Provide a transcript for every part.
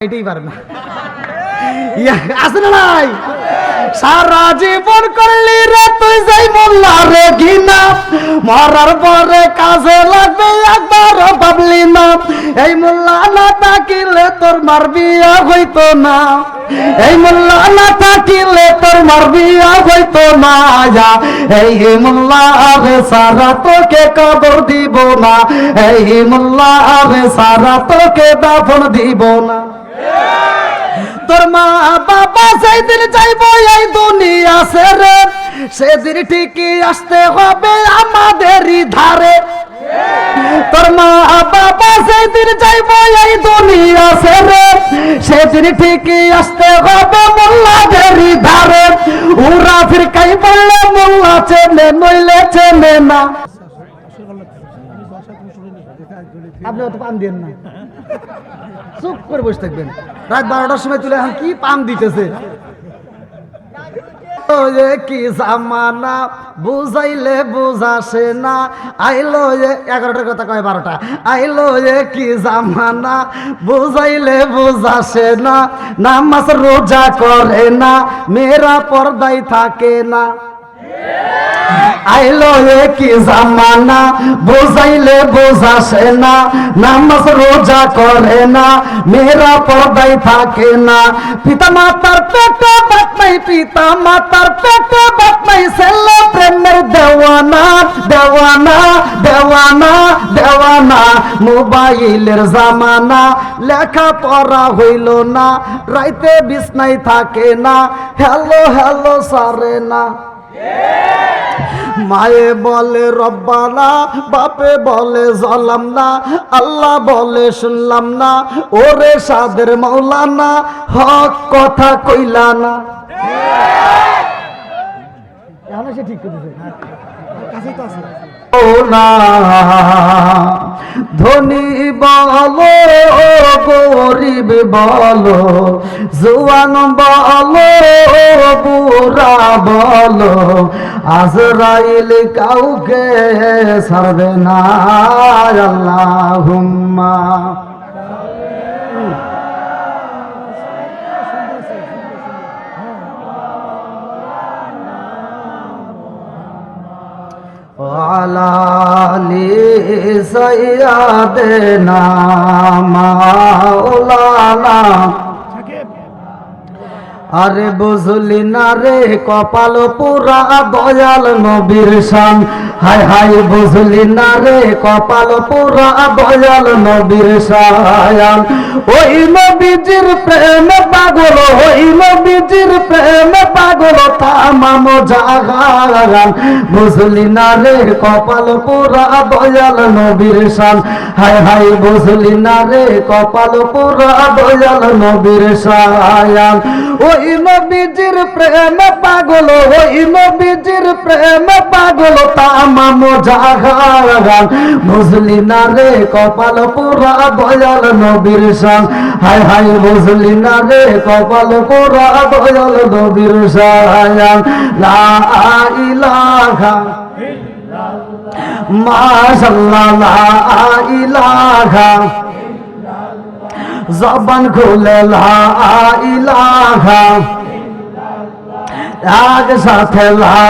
এটাই পারে না আছে না নাই সারা জীবন করলি রে তুই যাই মোল্লা রে ঘিনা মরার পরে কাজে লাগবে একবার ভাবলি না এই মোল্লা না থাকিলে তোর মার বিয়া হইতো না এই মোল্লা না থাকিলে তোর মার বিয়া হইতো না এই মোল্লা রে সারা তোকে কবর দিব না এই মোল্লা রে সারা তোকে দাফন দিব না তোর মা বাবা সেদিন যাইবো এই দুনিয়া ছেড়ে সেদিন ঠিকই আসতে হবে আমাদেরই ধারে তোর মা বাবা সেদিন যাইবো এই দুনিয়া ছেড়ে সেদিন ঠিকই আসতে হবে মোল্লাদেরই ধারে ওরা ফিরকাই বললে মোল্লা চেনে নইলে চেনে না আপনি অত পান দিন না চুপ করে বসে থাকবেন রাত 12টার সময় তুলে এখন কি পাম দিতেছে কি জামানা বুঝাইলে বুঝাসে না আইলো 11টার কথা কয় 12টা আইলো কি জামানা বুঝাইলে বুঝাসে না নামাজ রোজা করে না মেয়েরা পর্দায় থাকে না আইলো কি জামানা বুঝাইলে বুঝাসে না নামাজ রোজা করে না মেয়েরা পর্দায় থাকে না পিতা মাতার পেটে বাপ নাই পিতা মাতার পেটে বাপ নাই ছেলে প্রেমের দেওয়ানা দেওয়ানা দেওয়ানা দেওয়ানা মোবাইলের জামানা লেখা পড়া হইল না রাইতে বিছনায় থাকে না হ্যালো হ্যালো সারে না মায়ে বলে রব্বানা বাপে বলে জলাম না আল্লাহ বলে শুনলাম না ওরে সাদের মাওলানা হক কথা কইলা না এখন সে ঠিক করতেছে কাছেই তো আছে ও না ধনী বলো গরিব বলো জওয়ান বলো বুড়া বলো আজরাইল কাউকে ছাড়বে না আল্লাহুম্মা وعلى آل سيدنا مولانا আরে বুঝলি না রে কপাল পুরা দয়াল নবীর শান হায় হায় বুঝলি না রে কপাল পুরা দয়াল নবীর শান ওই নবীজির প্রেম পাগল ওই নবীজির প্রেম পাগল তামাম জাহান বুঝলি না রে কপাল পুরা দয়াল নবীর শান হায় হায় বুঝলি না রে কপাল পুরা দয়াল নবীর শান ওই নবীজির প্রেম পাগল ওই নবীজির প্রেম পাগল তামাম জাহান বুঝলি না রে কপাল পুরা দয়াল নবীর শান হায় হায় বুঝলি না রে কপাল পুরা দয়াল নবীর শান লা ইলাহা মাশাআল্লাহ লা ইলাহা জবান খুলে লা ইলাহা এক সাথে লা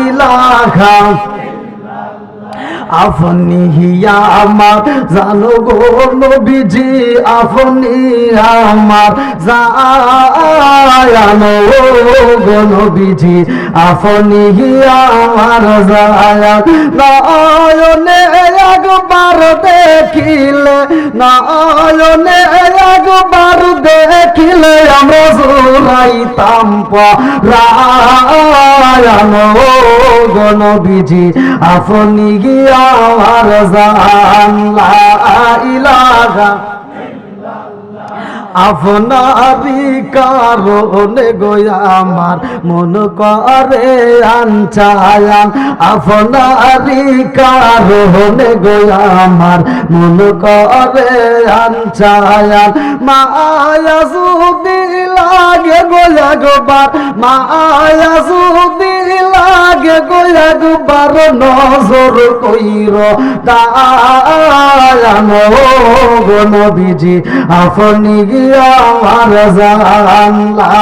ইলাহা আপনি হিয়া আমার জানো গো নবীজি আপনি আমার জানো গো নবীজি আপনি হিয়া আমার নয়নে একবার দেখিলে নয়নে একবার দেখিলে আমরা জোড়াইতাম পরায়ণ গো নবীজি আপনি আমার জান লা ইলাহা আপনারি কারণে গোয়া আমার মন করে আনচায়ান আপনারি কারণে গোয়া আমার মন করে আনচায়ান মায়া যদি লাগে গো একবার মায়া যদি লাগে গো একবার নজর কইর দায়ানো গো নবীজি আপনি গিয়া আমার জান লা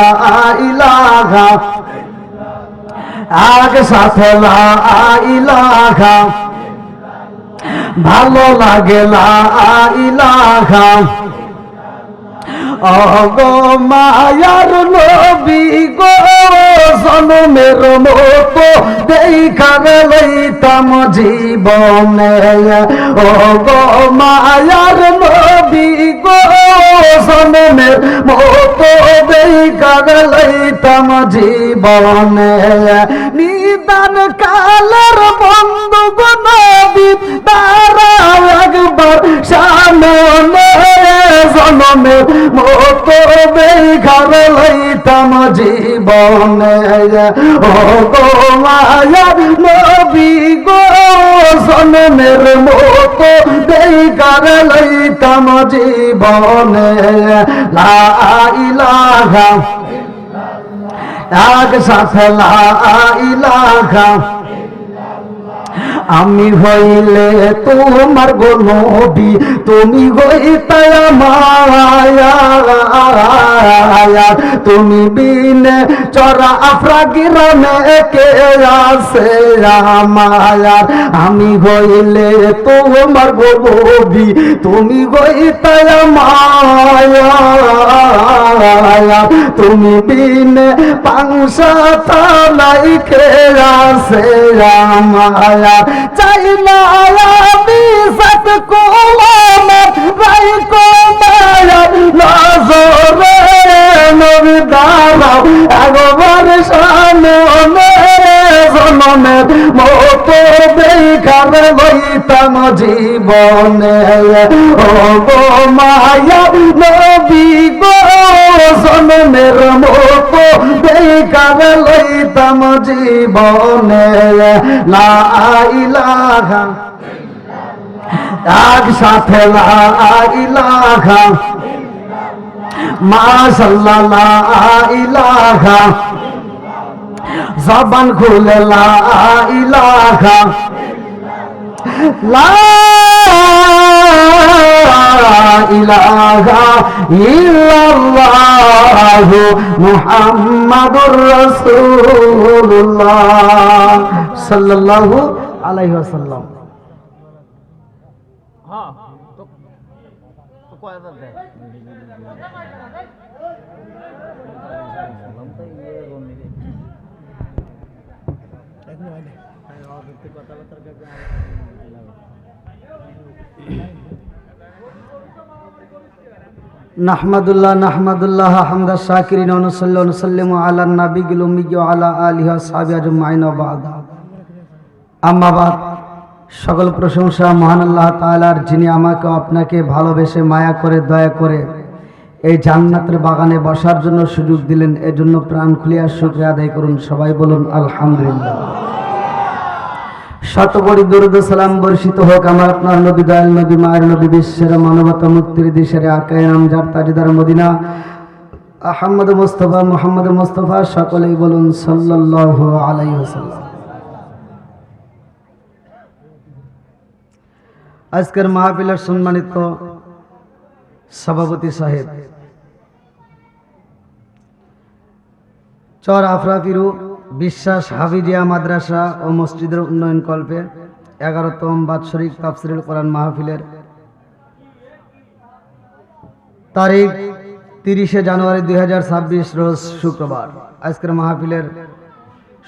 ইলাহা আগ সাথে লা ইলাহা ভালো লাগে লা ইলাহা গো মায়ার নবী গো জনমের মতো দেখার লইতাম জীবনে গো মায়ার নবী গো জনমের মতো দেখার লইতাম জীবনে নিদান কালের বন্ধু গো নবী তারা একবার সামনে জনমের মতো দেখার লইতাম জীবনে ও গো মায়ার নবী গো জনমের মতো দেখার লইতাম জীবনে লা ইলাহা এক সাথে লা ইলাহা আমি হইলে তোমার গো নবী তুমি হইতে মায়া তুমি বিনে চরা আফরা গিরামে কে আছে মায়ার আমি হইলে তোমার গো নবী তুমি হইতে মায়া তুমি বিনে পাংশা নাই কে আছে মায়া চাই না আমি সত কোলামত রাই কো মায়া নজরে নবী দাঁড়াও একবার সামনে জনমের মতো দেখার লইতাম জীবনে ও গো মায়া নবী গো জনমের মতো দেখার লইতাম জীবনে লা ইলাহা এক সাথে লা ইলাহা মাশাআল্লাহ লা ইলাহা জবান খুলে লা ইলাহা লা ইলাহা ইল্লাল্লাহু মুহাম্মাদুর রাসূলুল্লাহ সাল্লাল্লাহু আলাইহি ওয়াসাল্লাম। হ্যাঁ তো কয়টা দেয় নাহমাদুল্লাহ হামদা শাকিরিন ওয়া নুসাল্লিমু আলা নাবিয়িল উম্মি ওয়া আলা আলিহি ওয়া সাহবিহি আজমাইন ওয়া বা'দ। আম্মা বাদ, সকল প্রশংসা মহান আল্লাহ তাআলার, যিনি আমাকে আপনাকে ভালোবেসে মায়া করে দয়া করে এই জান্নাতের বাগানে বসার জন্য সুযোগ দিলেন। এজন্য প্রাণ খুলিয়া শুকরিয়া আদায় করুন। সবাই বলুন আলহামদুলিল্লাহ। শতকোটি দরুদ ও সালাম বর্ষিত হোক আমার আপনার নবী, দয়াল নবী, মায়ের নবী, বিশ্বের মানবতা মুক্তির দেশের আকায়ে নামজার তাজদার মদিনা আহমদ মুস্তাফা মুহাম্মদ মুস্তাফা, সকলেই বলুন সাল্লাল্লাহু আলাইহি ওয়াসাল্লাম। আজকের মাহফিলের সম্মানিত সভাপতি সাহেব, চর আফরাফিরু বিশ্বাস হাফিজিয়া মাদ্রাসা ও মসজিদের উন্নয়ন কল্পে 11তম বাৎসরিক তাফসীরুল কোরআন মাহফিলের তারিখ 30শে জানুয়ারি 2026 রোজ শুক্রবার। আজকের মাহফিলের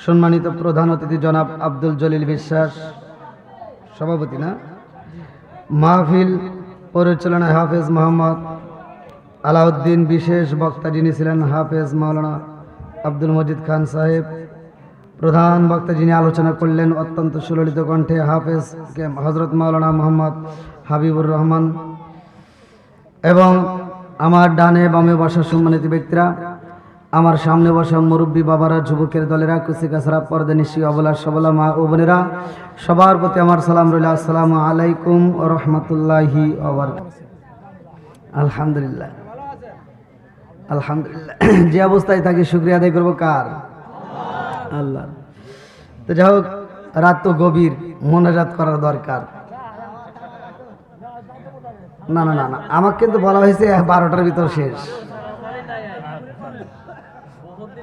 সম্মানিত প্রধান অতিথি জনাব আব্দুল জলিল বিশ্বাস, সভাপতি না, মাহফিল পরিচালনায় হাফেজ মোহাম্মদ আলাউদ্দিন, বিশেষ বক্তা যিনি ছিলেন হাফেজ মাওলানা আব্দুল মজিদ খান সাহেব, প্রধান বক্তা যিনি আলোচনা করলেন অত্যন্ত সুললিত কণ্ঠে হাফেজ হজরত মাওলানা মোহাম্মদ হাবিবুর রহমান, এবং আমার ডানে বামে বসা সম্মানিত ব্যক্তিরা, আমার সামনে বসা মুরব্বী বাবারা, যুবকের দলেরা, কুচিকাছাড়া, পর্দা নিশি, অবলা সবলা মা ও বোনেরা, সবার প্রতি আমার সালাম রইল। আসসালামু আলাইকুম ওয়া রাহমাতুল্লাহি ওয়া বারাকাতুহু। আলহামদুলিল্লাহ। আলহামদুলিল্লাহ, যে অবস্থায় থাকি শুকরিয়া আদায় করবো কার? আল্লাহ। তো যাই হোক, রাত তো গভীর, মোনাজাত করার দরকার। না না না না, আমাকে কিন্তু বলা হয়েছে 12টার ভিতর শেষ।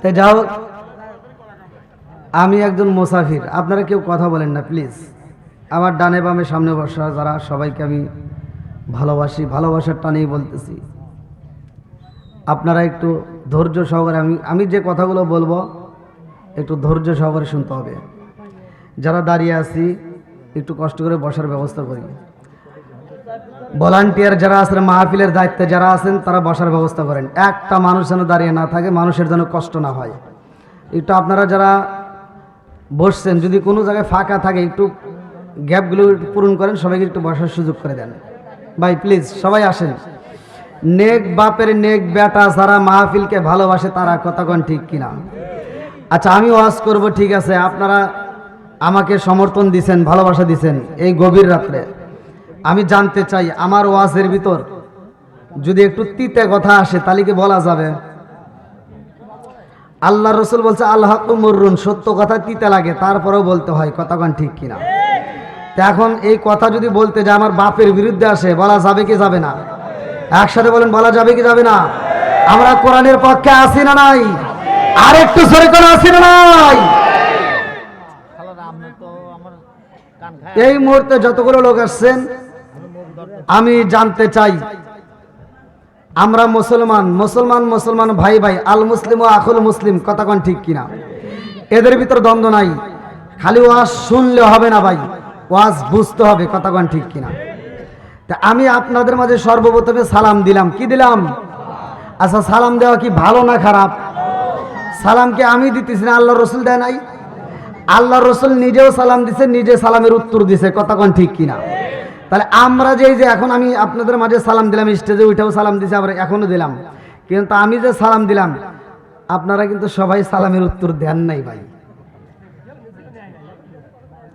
তাই যাই হোক, আমি একজন মুসাফির, আপনারা কেউ কথা বলেন না প্লিজ। আমার ডানে বামে সামনে বসা যারা, সবাইকে আমি ভালোবাসি, ভালোবাসার টানেই বলতেছি। আপনারা একটু ধৈর্য সহকারে, আমি যে কথাগুলো বলবো একটু ধৈর্য সহকারে শুনতে হবে। যারা দাঁড়িয়ে আছি একটু কষ্ট করে বসার ব্যবস্থা করি। ভলান্টিয়ার যারা আছেন, মাহফিলের দায়িত্বে যারা আছেন, তারা বসার ব্যবস্থা করেন। একটা মানুষ যেন দাঁড়িয়ে না থাকে, মানুষের যেন কষ্ট না হয়। একটু আপনারা যারা বসছেন, যদি কোনো জায়গায় ফাঁকা থাকে একটু গ্যাপগুলো একটু পূরণ করেন, সবাইকে একটু বসার সুযোগ করে দেন ভাই, প্লিজ সবাই আসেন। নেক বাপের নেক বেটা যারা মাহফিলকে ভালোবাসে তারা, কতক্ষণ ঠিক কিনা? আচ্ছা, আমি ওয়াজ করব, ঠিক আছে, আপনারা আমাকে সমর্থন দিছেন, ভালোবাসা দিছেন এই গভীর রাত্রে। আমি জানতে চাই, আমার ওয়াজের ভিতর যদি একটু তিতে কথা আসে তাহলে কি বলা যাবে? আল্লাহ রসুল বলছে আল্লাহ মুররুন, সত্য কথা তিতে লাগে, তারপরেও বলতে হয়, কতক্ষণ ঠিক কিনা? তো এখন এই কথা যদি বলতে যায় আমার বাপের বিরুদ্ধে আসে, বলা যাবে কি যাবে না? একসাথে বলেন, বলা যাবে কি যাবে না? আমরা কোরআনের পক্ষে আছি না নাই? আর একটু সরে করে আছি না নাই? এই মুহূর্তে যতগুলো লোক আসছেন, আমি জানতে চাই, আমরা মুসলমান, মুসলমান মুসলমান ভাই ভাই, আল মুসলিম ও আখুল মুসলিম, কতক্ষণ ঠিক কিনা? এদের ভিতর দ্বন্দ্ব নাই। খালি ওয়াজ শুনলে হবে না ভাই, ওয়াজ বুঝতে হবে, কতক্ষণ ঠিক কিনা? তা আমি আপনাদের মাঝে সর্বপ্রথমে সালাম দিলাম। কি দিলাম? আচ্ছা, সালাম দেওয়া কি ভালো না খারাপ? সালামকে আমি দিতেছি না, আল্লাহ রসুল দেয় নাই? আল্লাহ রসুল নিজেও সালাম দিছে, নিজে সালামের উত্তর দিছে, কতক্ষণ ঠিক কিনা? তাহলে আমরা যে এখন আমি আপনাদের মাঝে সালাম দিলাম, স্টেজে উঠেও সালাম দিছে, আবার এখনো দিলাম, কিন্তু আমি যে সালাম দিলাম আপনারা কিন্তু সবাই সালামের উত্তর দেন নাই ভাই।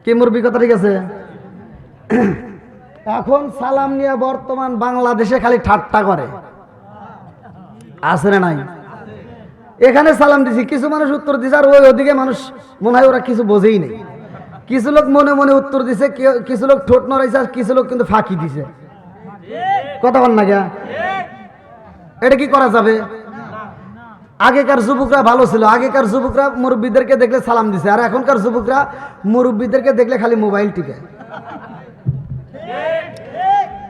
কি মুরবি কথা ঠিক আছে? এখন সালাম নিয়ে বর্তমান বাংলাদেশে খালি ঠাট্টা করে, আছে না নাই? এখানে সালাম দিছি, কিছু মানুষ উত্তর দিছে, আর ওদিকে মানুষ মনে হয় ওরা কিছু বোঝেই নেই। কিছু লোক মনে মনে উত্তর দিছে, কিছু লোক ঠোঁট নড়াইছে, আর কিছু লোক কিন্তু ফাঁকি দিছে। কথা বল না, এটা কি করা যাবে? আগেকার যুবকরা ভালো ছিল, আগেকার যুবকরা মুরব্বীদেরকে দেখলে সালাম দিছে, আর এখনকার যুবকরা মুরব্বীদেরকে দেখলে খালি মোবাইল টিপে।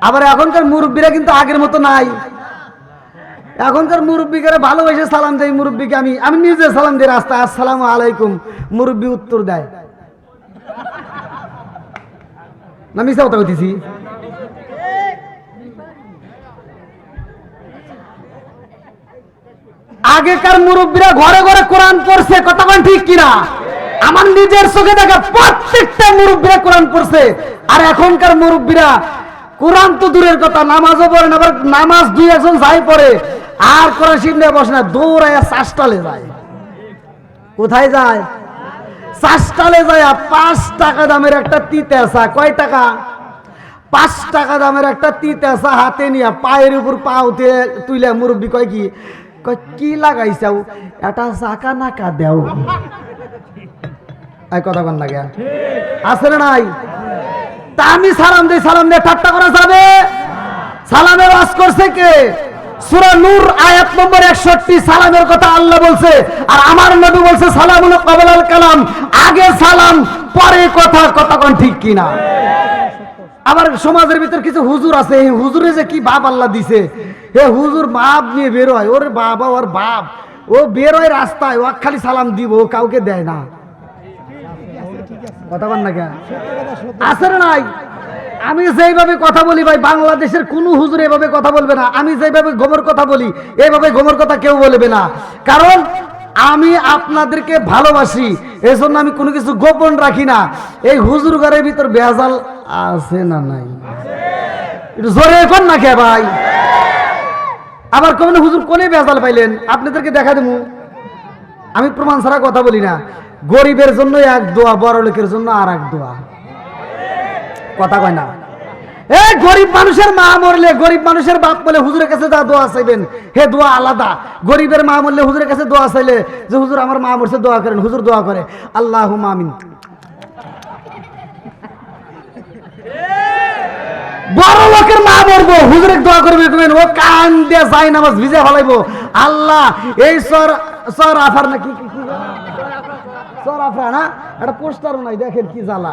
আবার এখনকার মুরব্বীরা কিন্তু আগের মতো নাই। এখনকার মুরব্বীকে ভালোবেসে সালাম দেয়, মুরব্বীকে আমি নিজে সালাম দিই রাস্তায়, আসসালামু আলাইকুম, মুরব্বী উত্তর দেয় না, মিশা কথা বলতেছি? আগেকার মুরব্বীরা ঘরে ঘরে কোরআন পড়ছে, কতক্ষণ ঠিক কিনা? আমার নিজের চোখে দেখা প্রত্যেকটা মুরব্বীরা কোরআন পড়ছে। আর এখনকার মুরব্বীরা কোরআন তো দূরের কথা, নামাজও পড়ে না, আবার নামাজ দুই একজন যাই পড়ে, আর কোরআন শিব নিয়ে বসে না, দৌড়ায় চাষটালে যায়। কোথায় যায়? চাষটালে যায়। 5 টাকা দামের একটা তিতে আসা, কয় টাকা? 5 টাকা দামের একটা তিতে আসা হাতে নিয়ে পায়ের উপর পা উঠে তুইলে মুরব্বী কয় কি, কয় কি লাগাইছাও? এটা চাকা নাকা দেও। এই কথা কন লাগে, আছে না নাই? তা আমি সালাম দিই, সালাম দিয়ে ঠাট্টা করা যাবে? সালামের ওয়াজ করছে কে? সূরা নূর আয়াত নম্বর 61 সালামের কথা আল্লাহ বলছে, আর আমার নবী বলছে সালামুল ক্বাবলাল কালাম, আগে সালাম পরে কথা, কতক্ষণ ঠিক কিনা? আবার সমাজের ভিতর কিছু হুজুর আছে, এই হুজুরে যে কি বাপ আল্লাহ দিছে, হে হুজুর বাপ নিয়ে বের হয়, ওর বাবা ওর বাপ, ও বের হয় রাস্তায়, ও খালি সালাম দিব, ও কাউকে দেয় না। কথা বল না কেন? আছে না নাই? আমি যেইভাবে কথা বলি ভাই, বাংলাদেশের কোন হুজুর এভাবে কথা বলবে না। আমি যেইভাবে গোমর কথা বলি, এইভাবে গোমর কথা কেউ বলবে না, কারণ আমি আপনাদেরকে ভালোবাসি, এই জন্য আমি কোনো কিছু গোপন রাখি না। এই হুজুর ঘরের ভিতর বেজাল আছে না নাই? একটু জোরে কোন না কে ভাই? আবার কোন হুজুর কোনে বেজাল পাইলেন আপনাদেরকে দেখা দেবো, আমি প্রমাণ ছাড়া কথা বলি না। গরিবের জন্য এক দোয়া, বড় লোকের জন্য আর এক দোয়া। কথা কয় না? এই গরিব মানুষের মা মরলে গরিব মানুষের বাপ বলে হুজুরের কাছে যা দোয়া চাইবেন, হে দোয়া আলাদা। গরিবের মা মরলে হুজুরের কাছে দোয়া চাইলে যে হুজুর আমার মা মরছে দোয়া করেন, হুজুর দোয়া করে আল্লাহুম্মা আমিন। বড় লোকের মা মরবো হুজুরে দোয়া করবে, ও কান দিয়ে যাই নামাজ ভিজে ফলাইবো আল্লাহ এই সর আফার নাকি সরাফরা না, একটা পোস্টারও নাই, দেখেন কি জ্বালা।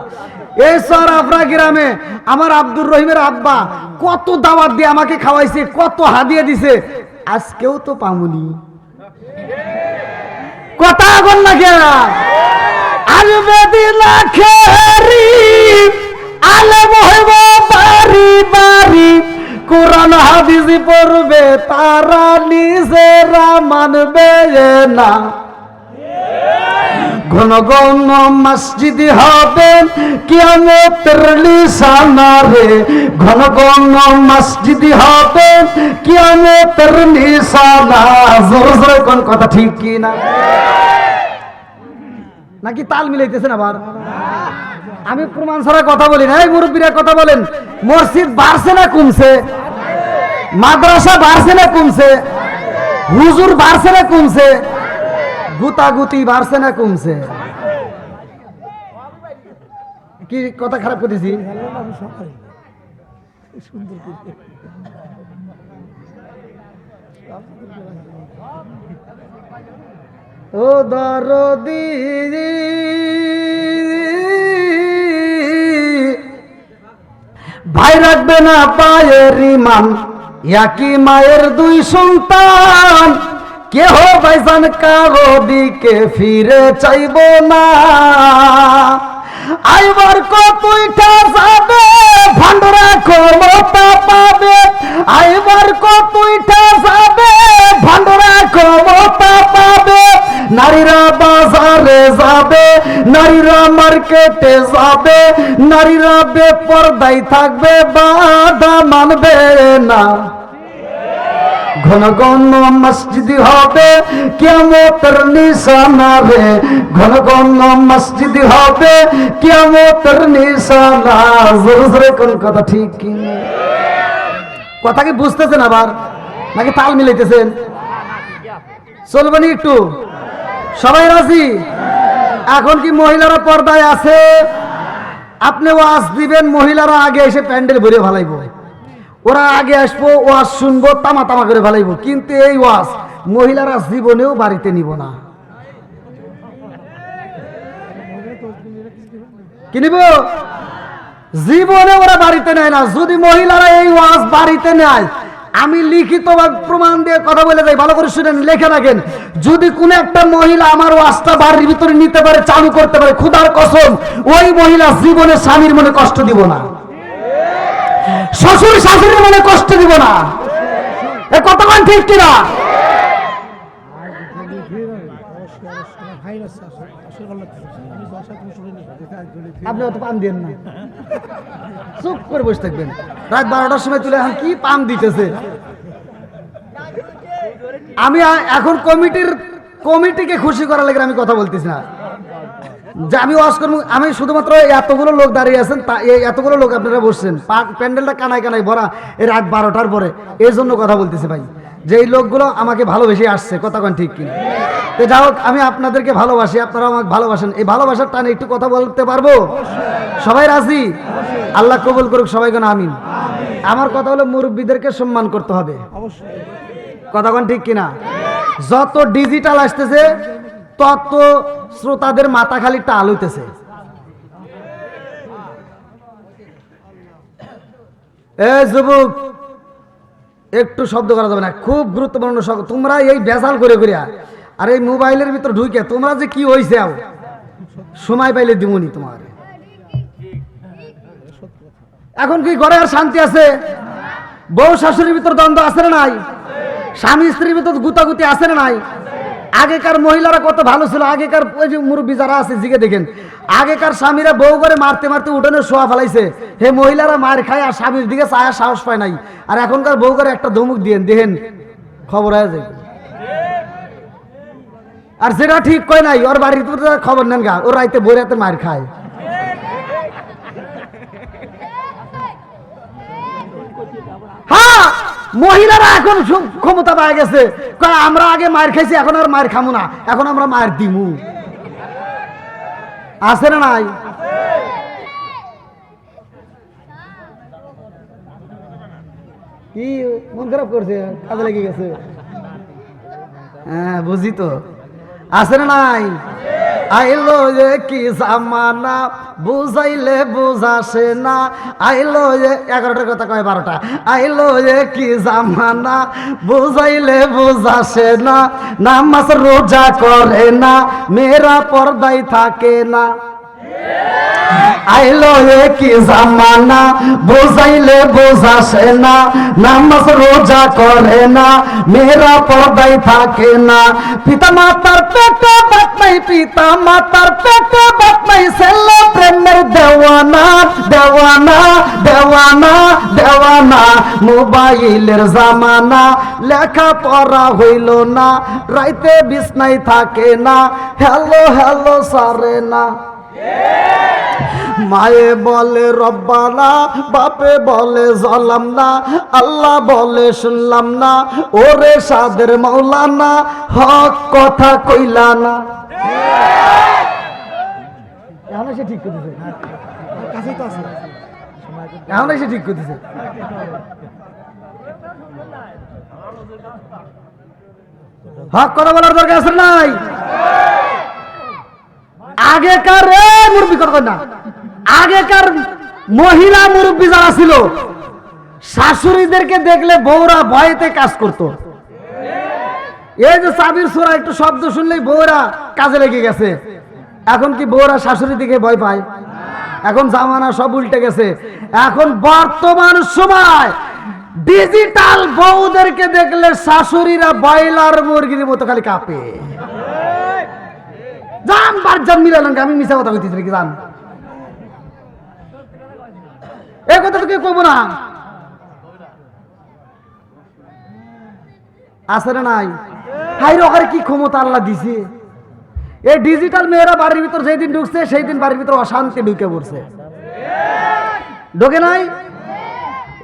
এই সরাফরা গ্রামে আমার আব্দুর রহিমের আব্বা কত দাওয়াত দিয়ে আমাকে খাওয়াইছে, কত হাদিয়া দিছে, আজকেও তো পামুনি। কথা বল না কে আসবে দিন খেরি আলেম হইব বাড়ি বাড়ি, কোরআন হাদিস পড়বে তারা নিজেরা মানবে না। ঘন ঘন মসজিদ হবে কিয়ামতের নিশানা রে, ঘন ঘন মসজিদ হবে কিয়ামতের নিশানা। জোরে জোরে কোন কথা ঠিক কি না? নাকি তাল মিলাইতেছেন আবার? আমি প্রমাণ ছাড়া কথা বলি না। এই মুরব্বীরা কথা বলেন, মসজিদ বাড়ছে না কমছে? মাদ্রাসা বাড়ছে না কমছে? হুজুর বাড়ছে না কমছে? গুতাগুতি বাড়ছে না কমছে? কি কথা খারাপ করেছি? ও দরদি ভাই রাখবে না পায়ের ইমান, একই মায়ের দুই সন্তান, কেহ ভাইজান কারো দিকে ফিরে চাইব না। আইবার কতইটা যাবে ভান্ডরা ক্ষমতা পাবে, আইবার কতইটা যাবে ভান্ডরা ক্ষমতা পাবে। নারীরা বাজারে যাবে, নারীরা মার্কেটে যাবে, নারীরা বেপরদায় থাকবে, বাধা মানবে না। ঘন ঘন মসজিদ হবে কিয়ামতের নিশানা রে, ঘন ঘন মসজিদ হবে কিয়ামতের নিশানা। জোরে জোরে কোন কথা ঠিক কি? কথা কি বুঝতেছেন আবার নাকি তাল মিলাইতেছেন? চলবে না একটু? সবাই রাজি? এখন কি মহিলারা পর্দায় আছে? আপনি ওয়াজ দিবেন, মহিলারা আগে এসে প্যান্ডেল ভরে ভালাইবো, ওরা আগে আসবো, ওয়াজ শুনবো, তামা তামা করে ভালাইবো। কিন্তু এই ওয়াজ মহিলারা জীবনেও বাড়িতে নিব না। কি নিব? জীবনে ওরা বাড়িতে নেয় না। যদি মহিলারা এই ওয়াজ বাড়িতে নেয়, আমি লিখিত প্রমাণ দিয়ে কথা বলে যাই, ভালো করে শুনেন, লেখে রাখেন। যদি কোনো একটা মহিলা আমার ওয়াজটা বাড়ির ভিতরে নিতে পারে, চালু করতে পারে, খুদার কসম ওই মহিলা জীবনে স্বামীর মনে কষ্ট দিব না, শ্বশুর শাশুড়ির মনে কষ্ট দিব না। এ কতক্ষণ ঠিক কিনা? আপনি অত পাম দেন না, চুপ করে বসে থাকবেন। রাত 12টার সময় তুলে এখন কি পাম দিতেছে। আমি এখন কমিটিকে খুশি করার লাগে আমি কথা বলতেছি না যে আমি ওয়াজ করবো। আমি শুধুমাত্র এতগুলো লোক দাঁড়িয়ে আছেন, এতগুলো লোক আপনারা বসছেন, প্যান্ডেলটা কানায় কানায় ভরা, এই রাত 12টার পরে, এই জন্য কথা বলতেছি ভাই, যে এই লোকগুলো আমাকে ভালোবেসে আসছে। কথা কোন ঠিক কিনা? তো যাই হোক, আমি আপনাদেরকে ভালোবাসি, আপনারা আমাকে ভালোবাসেন। এই ভালোবাসার টানে একটু কথা বলতে পারবো? সবাই রাজি? আল্লাহ কবুল করুক সবাইকে, আমিন। আমার কথা হলো মুরব্বীদেরকে সম্মান করতে হবে। কথা কোন ঠিক কিনা? যত ডিজিটাল আসতেছে তত শ্রোতাদের মাথা খালি টাল হইতেছে। এই যুবক, একটু শব্দ করা যাবে না, খুব গুরুত্বপূর্ণ। তোমরা এই বেজাল করে করিয়া আর এই মোবাইলের ভিতর ঢুকে তোমরা যে কি হয়েছে, সময় পাইলে দিবনি তোমার। এখন কি ঘরে আর শান্তি আছে? বউ শাশুড়ির ভিতর দ্বন্দ্ব আছে না নাই? স্বামী স্ত্রীর ভিতর গুতাগুতি আছে না নাই? আগেকার মহিলারা কত ভালো ছিল। আগেকার ওই যে মুরব্বী যারা আছে জিগে দেখেন, আগেকার স্বামীরা বউ করে মারতে মারতে উঠোনে শোয়া ফেলাইছে, হে মহিলারা মার খায় আর স্বামীর দিকে ছায়া সাহস পায় নাই। আর এখনকার বউ করে একটা ধমক দিয়ে দেখেন খবর হয়ে যায়। আর যেটা ঠিক কয় নাই, ওর বাড়ির খবর নেন গা, ওর রাইতে বই রাতে মার খায়। মহিলারা এখন ক্ষমতা পায় গেছে, কয় আমরা আগে মায়ের খাইছি, এখন আর মায়ের খামু না, এখন আমরা মায়ের দিমু। আছে না নাই? কি মন খারাপ করছে, কাজে লেগে গেছে? হ্যাঁ বুঝি তো। আছে না নাই? আইলো যে কি জামানা, বুঝাইলে বুঝাসে না। আইলো যে 11টার কথা কয় 12টা। আইলো যে কি জামানা, বুঝাইলে বুঝাসে না। নামাজ রোজা করে না, মেয়েরা পর্দায় থাকে না। আইলো এ কি জামানা, বুঝাইলে বুঝাসে না। নামাজ রোজা করে না, মেয়েরা পর্দায় থাকে না। পিতা মাতার পেটে বাত নাই, পিতা মাতার পেটে বাত নাই, ছেলে প্রেমের দেওয়ানা দেওয়ানা দেওয়ানা দেওয়ানা। মোবাইলের জামানা, লেখা পড়া হইল না, রাইতে বিছনায় থাকে না, হ্যালো হ্যালো সারে না। মায়ে বলে রব্বানা, বাপে বলে জলাম না, আল্লাহ বলে শুনলাম না, ওরে সাদের মাওলানা, হক কথা কইলা না। এখন এসে ঠিক করতেছে, কাছেই তো আছে, এখন এসে ঠিক করতেছে। হক কথা বলার দরকার আছে নাই? আগেকার মুরব্বী কথা না, আগেকার মহিলা মুরব্বী যারা ছিল, শাশুড়িদেরকে দেখলে বউরা ভয়েতে কাজ করত। এই যে চাবির ছোড়া একটু শব্দ শুনলেই বউরা কাজে লেগে গেছে। এখন কি বউরা শাশুড়ি দিকে ভয় পায়? এখন জামানা সব উল্টে গেছে। এখন বর্তমান সময় ডিজিটাল বউদেরকে দেখলে শাশুড়িরা বয়লার মুরগির মতো খালি কাঁপে। জান বারজান মিলালেন, আমি মিশা কথা কইতেছি নাকি? জান এই কথা তো কেউ কইব না। আছে না নাই? হাই রকারে কি ক্ষমতা আল্লাহ দিছে। এই ডিজিটাল মেয়েরা বাড়ির ভিতর যেদিন ঢুকছে, সেই দিন বাড়ির ভিতর অশান্তি ঢুকে পড়ছে। ঢোকে নাই?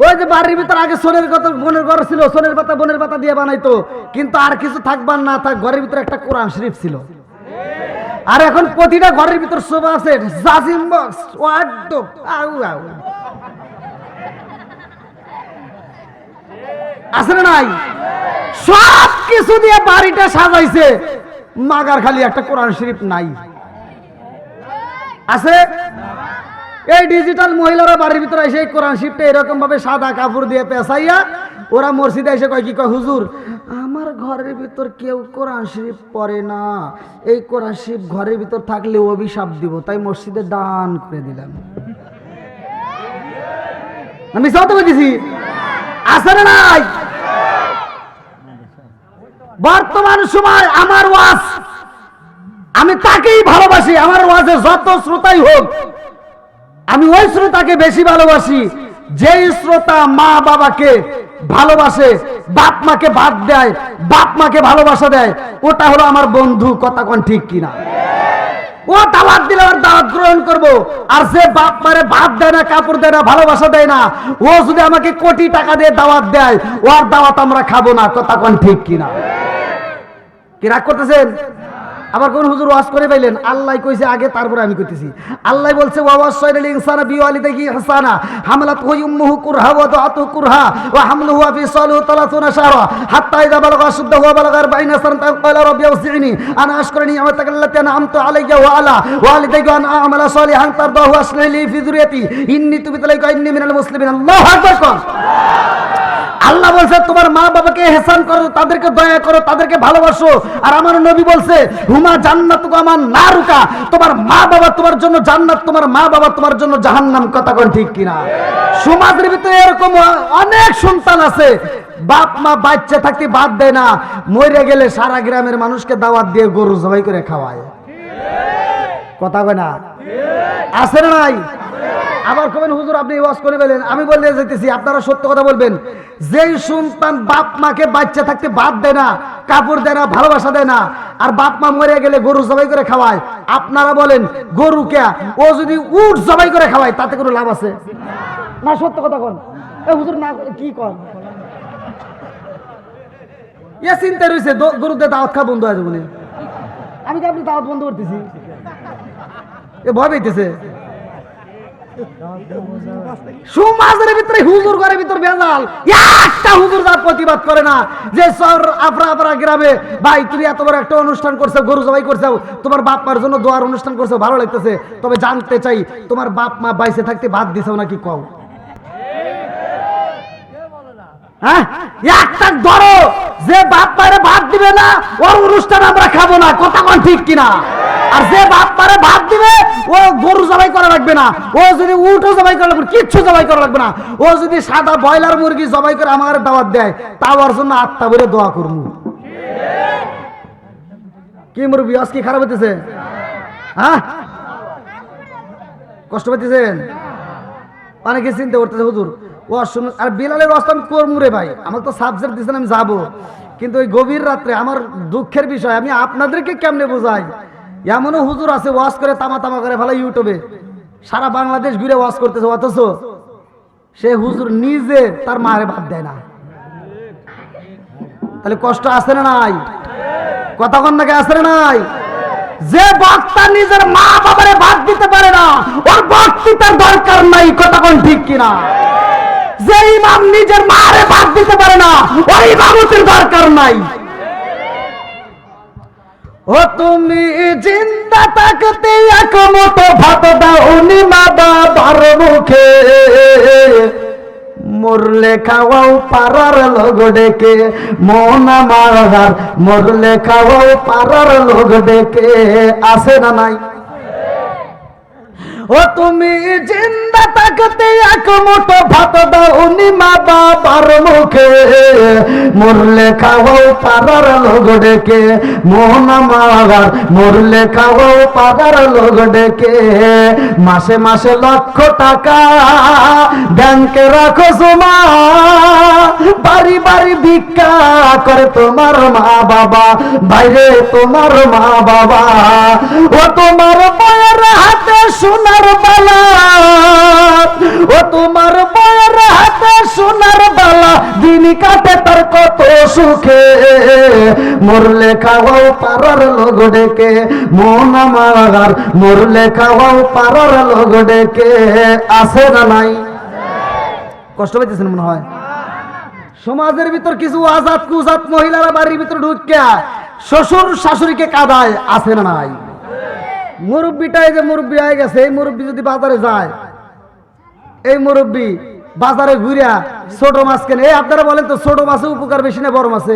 ওই যে বাড়ির ভিতর আগে সোনের কথা বোনের ঘর ছিল, সোনের পাতা বোনের পাতা দিয়ে বানাইতো, কিন্তু আর কিছু থাকবার না থাক ঘরের ভিতরে একটা কোরআন শরীফ ছিল। আর এখন প্রতিটা ঘরের ভিতর সোফা আছে, জাজিম বক্স, ওয়ার্ডরোব, আউ আউ। আছে না নাই? সব কিছু দিয়ে বাড়িটা সাজাইছে, মাগার খালি একটা কোরআন শরীফ নাই। আছে? এই ডিজিটাল মহিলারা বাড়ির ভিতরে এসে কোরআন শরীফটা এরকম ভাবে সাদা কাপড় দিয়ে পেঁচাইয়া ওরা মসজিদে এসে কয়, কি কয়, হুজুর আমার ঘরের ভিতর কেউ কোরআন শরীফ পড়ে না, এই কোরআন শরীফ ঘরের ভিতর থাকলে অভিশাপ দিব, তাই মসজিদে দান করে দিলাম। আমি সত্য বলতেছি। আছে না নাই? বর্তমান সময় আমার ওয়াজ, আমি তাকেই ভালোবাসি। আমার ওয়াজে যত শ্রোতাই হোক, আমি ওই শ্রোতাকে বেশি ভালোবাসি যেই শ্রোতা মা বাবাকে ভালোবাসে, বাপ মাকে বাদ দেয়, বাপ মাকে ভালোবাসা দেয়। ওটা হলো আমার বন্ধু। কথা কোন ঠিক কিনা? ও দাওয়াত দিলে ওর দাওয়াত গ্রহণ করবো। আর যে বাপ মারে ভাত দেয় না, কাপড় দেয় না, ভালোবাসা দেয় না, ও যদি আমাকে কোটি টাকা দিয়ে দাওয়াত দেয়, ওর দাওয়াত আমরা খাবো না। কথা কোন ঠিক কিনা? কি রাগ করতেছেন? আবার কোন হুজুর ওয়াজ করে পাইলেন? আল্লাহ কইছে আগে, তারপরে আমি কইতেছি। আল্লাহ বলছে ওয়াসাইনাল ইনসানা বিওয়ালিদাইহি ইহসানা হামালাতহু উম্মুহু কুরহা ওয়া দাআতুহু কুরহা ওয়া হামলুহু ফি সালু 30 শাহরা হাত্তা ইযা বালাগা আশুদ্দাহু ওয়া বালাগা 40 সানাতান ক্বালা রাব্বি আউযি'নি আন আশকুরা নি'মাতাকা আল্লাতী আন'আমতু আলাইয়া ওয়া আলা ওয়ালিদাইয়া আন আ'মালা সালিহান তারদাহু আসলিহি লি ফি যুররিয়াতি ইন্নী তুবিতু ইলাইকা ইন্নী মিনাল মুসলিমিন। আল্লাহু আকবার। আল্লাহ বলছে তোমার মা বাবাকে ইহসান করো, তাদেরকে দয়া করো, তাদেরকে ভালোবাসো। আর আমার নবী বলছে হুমা জান্নাতুকা মান নারুকা, তোমার মা বাবা তোমার জন্য জান্নাত, তোমার মা বাবা তোমার জন্য জাহান্নাম। কথা কোন ঠিক কিনা? সমাজের ভিতরে এরকম অনেক সন্তান আছে, বাপ মা বাচ্চা থাকতে বাদ দেয় না, মরে গেলে সারা গ্রামের মানুষকে দাওয়াত দিয়ে গরু জবাই করে খাওয়ায়। কথা কয় না? আছে না নাই? আবার কবেন হুজুর আপনি ওয়াজ করে বলেন, আমি বলতে যাইতেছি আপনারা সত্য কথা বলবেন। যেই সন্তান বাপ মাকে বাচ্চা থাকতে বাদ দেয় না, কাপড় দেয় না, ভালোবাসা দেয় না, আর বাপ মা মরে গেলে গরু জবাই করে খাওয়ায়, আপনারা বলেন গরু কে? ও যদি উট জবাই করে খাওয়ায় তাতে কোনো লাভ আছে না? সত্য কথা কোন? হুজুর না কি কন? এ চিন্তা রয়েছে গরুতে দাওয়াত খা বন্ধ হয়ে যাবো না। আমি তো আপনি দাওয়াত বন্ধ করতেছি, এ ভয় পেতেছে। সমাজের ভিতরে হুজুর ঘরের ভিতর ভেজাল, একটা হুজুর যার প্রতিবাদ করে না যে সর আপরা গ্রামে ভাই তুমি এত বড় একটা অনুষ্ঠান করছো, গরু জবাই করছো, তোমার বাপ মার জন্য দোয়ার অনুষ্ঠান করছো, ভালো লাগতেছে, তবে জানতে চাই তোমার বাপ মা বাইসে থাকতে বাদ দিছো নাকি কও? হ্যাঁ, একটা ধরো যে বাপ মারে ভাত দিবে না ওর অনুষ্ঠান আমরা খাবো না, কথা কোন ঠিক কিনা? আর যে বাপ মারে ভাত দিবে ও গরু জবাই করা লাগবে না, ও যদি উটও জবাই করা লাগবে, কিচ্ছু জবাই করা লাগবে না, ও যদি সাদা ব্রয়লার মুরগি জবাই করে আমার দাওয়াত দেয় তাও ওর জন্য আত্মা ভরে দোয়া করবো। কি মুরব্বি আজ কি খারাপ হইতেছে? হ্যাঁ, কষ্ট পাইতেছেন? অনেকে চিন্তা করতেছে হুজুর ও শুনুন। আর বিলালের অস্ত আমি করবো রে ভাই, আমাকে তো সাবজেক্ট দিচ্ছেন আমি যাবো, কিন্তু ওই গভীর রাত্রে আমার দুঃখের বিষয় আমি আপনাদেরকে কেমনে বোঝাই। এমনও হুজুর আছে ওয়াজ করে তামা করে ফেলা ইউটিউবে, সারা বাংলাদেশ ঘুরে ওয়াজ করতেছে, অথচ সে হুজুর নিজে তার মারে ভাত দেয় না। তাহলে কষ্ট আছে না নাই? কথা কন নাকি আছে না নাই? যে বক্তা নিজের মা বাবারে ভাত দিতে পারে না ওর বক্তৃতার দরকার নাই, কথা কোন ঠিক কিনা? যে ইমাম নিজের মারে ভাত দিতে পারে না ওর ইমামতির দরকার নাই। ও তুমি জিন্দা থাকতে এক মুঠো ভাত দাও নি মা বাবার মুখে, মরলে খাওয়াও পাড়ার লোক ডেকে, মন আমার মরলে খাওয়াও পাড়ার লোক ডেকে, আছে না নাই? ও তুমি জিন্দা থাকতে এক মুঠো ভাত দাও নি মা বাবার মুখে, মরলে খাওয়াও পাড়ার লোক ডেকে, মন আমার মরলে খাওয়াও পাড়ার লোক ডেকে, মাসে মাসে লক্ষ টাকা ব্যাংকে রাখো জমা, বাড়ি বাড়ি ভিক্ষা করে তোমার মা বাবা, বাইরে তোমার মা বাবা, ও তোমার বয়ের হাতে সোনার বালা, ও তোমার বয়ের হাতে সোনার বালা, দিন কাটে তার কত সুখে, মরলে খাওয়াও পাড়ার লোক ডেকে, মন আমার মরলে খাওয়াও পাড়ার লোক ডেকে, আছে না নাই? কষ্ট পাইতেছেন মনে হয়? সমাজের ভিতর কিছু আজাদ কুজাত মহিলারা বাড়ির ভিতর ঢুকিয়া শ্বশুর শাশুড়িকে কাঁদায়, আছে না নাই? মুরব্বীটাই যে মুরব্বী হয়ে গেছে, এই মুরব্বী যদি বাজারে যায়, এই মুরব্বী বাজারে ঘুরিয়া ছোট মাছ কেনে, এই আপনারা বলেন তো ছোট মাছে উপকার বেশি না বড় মাছে?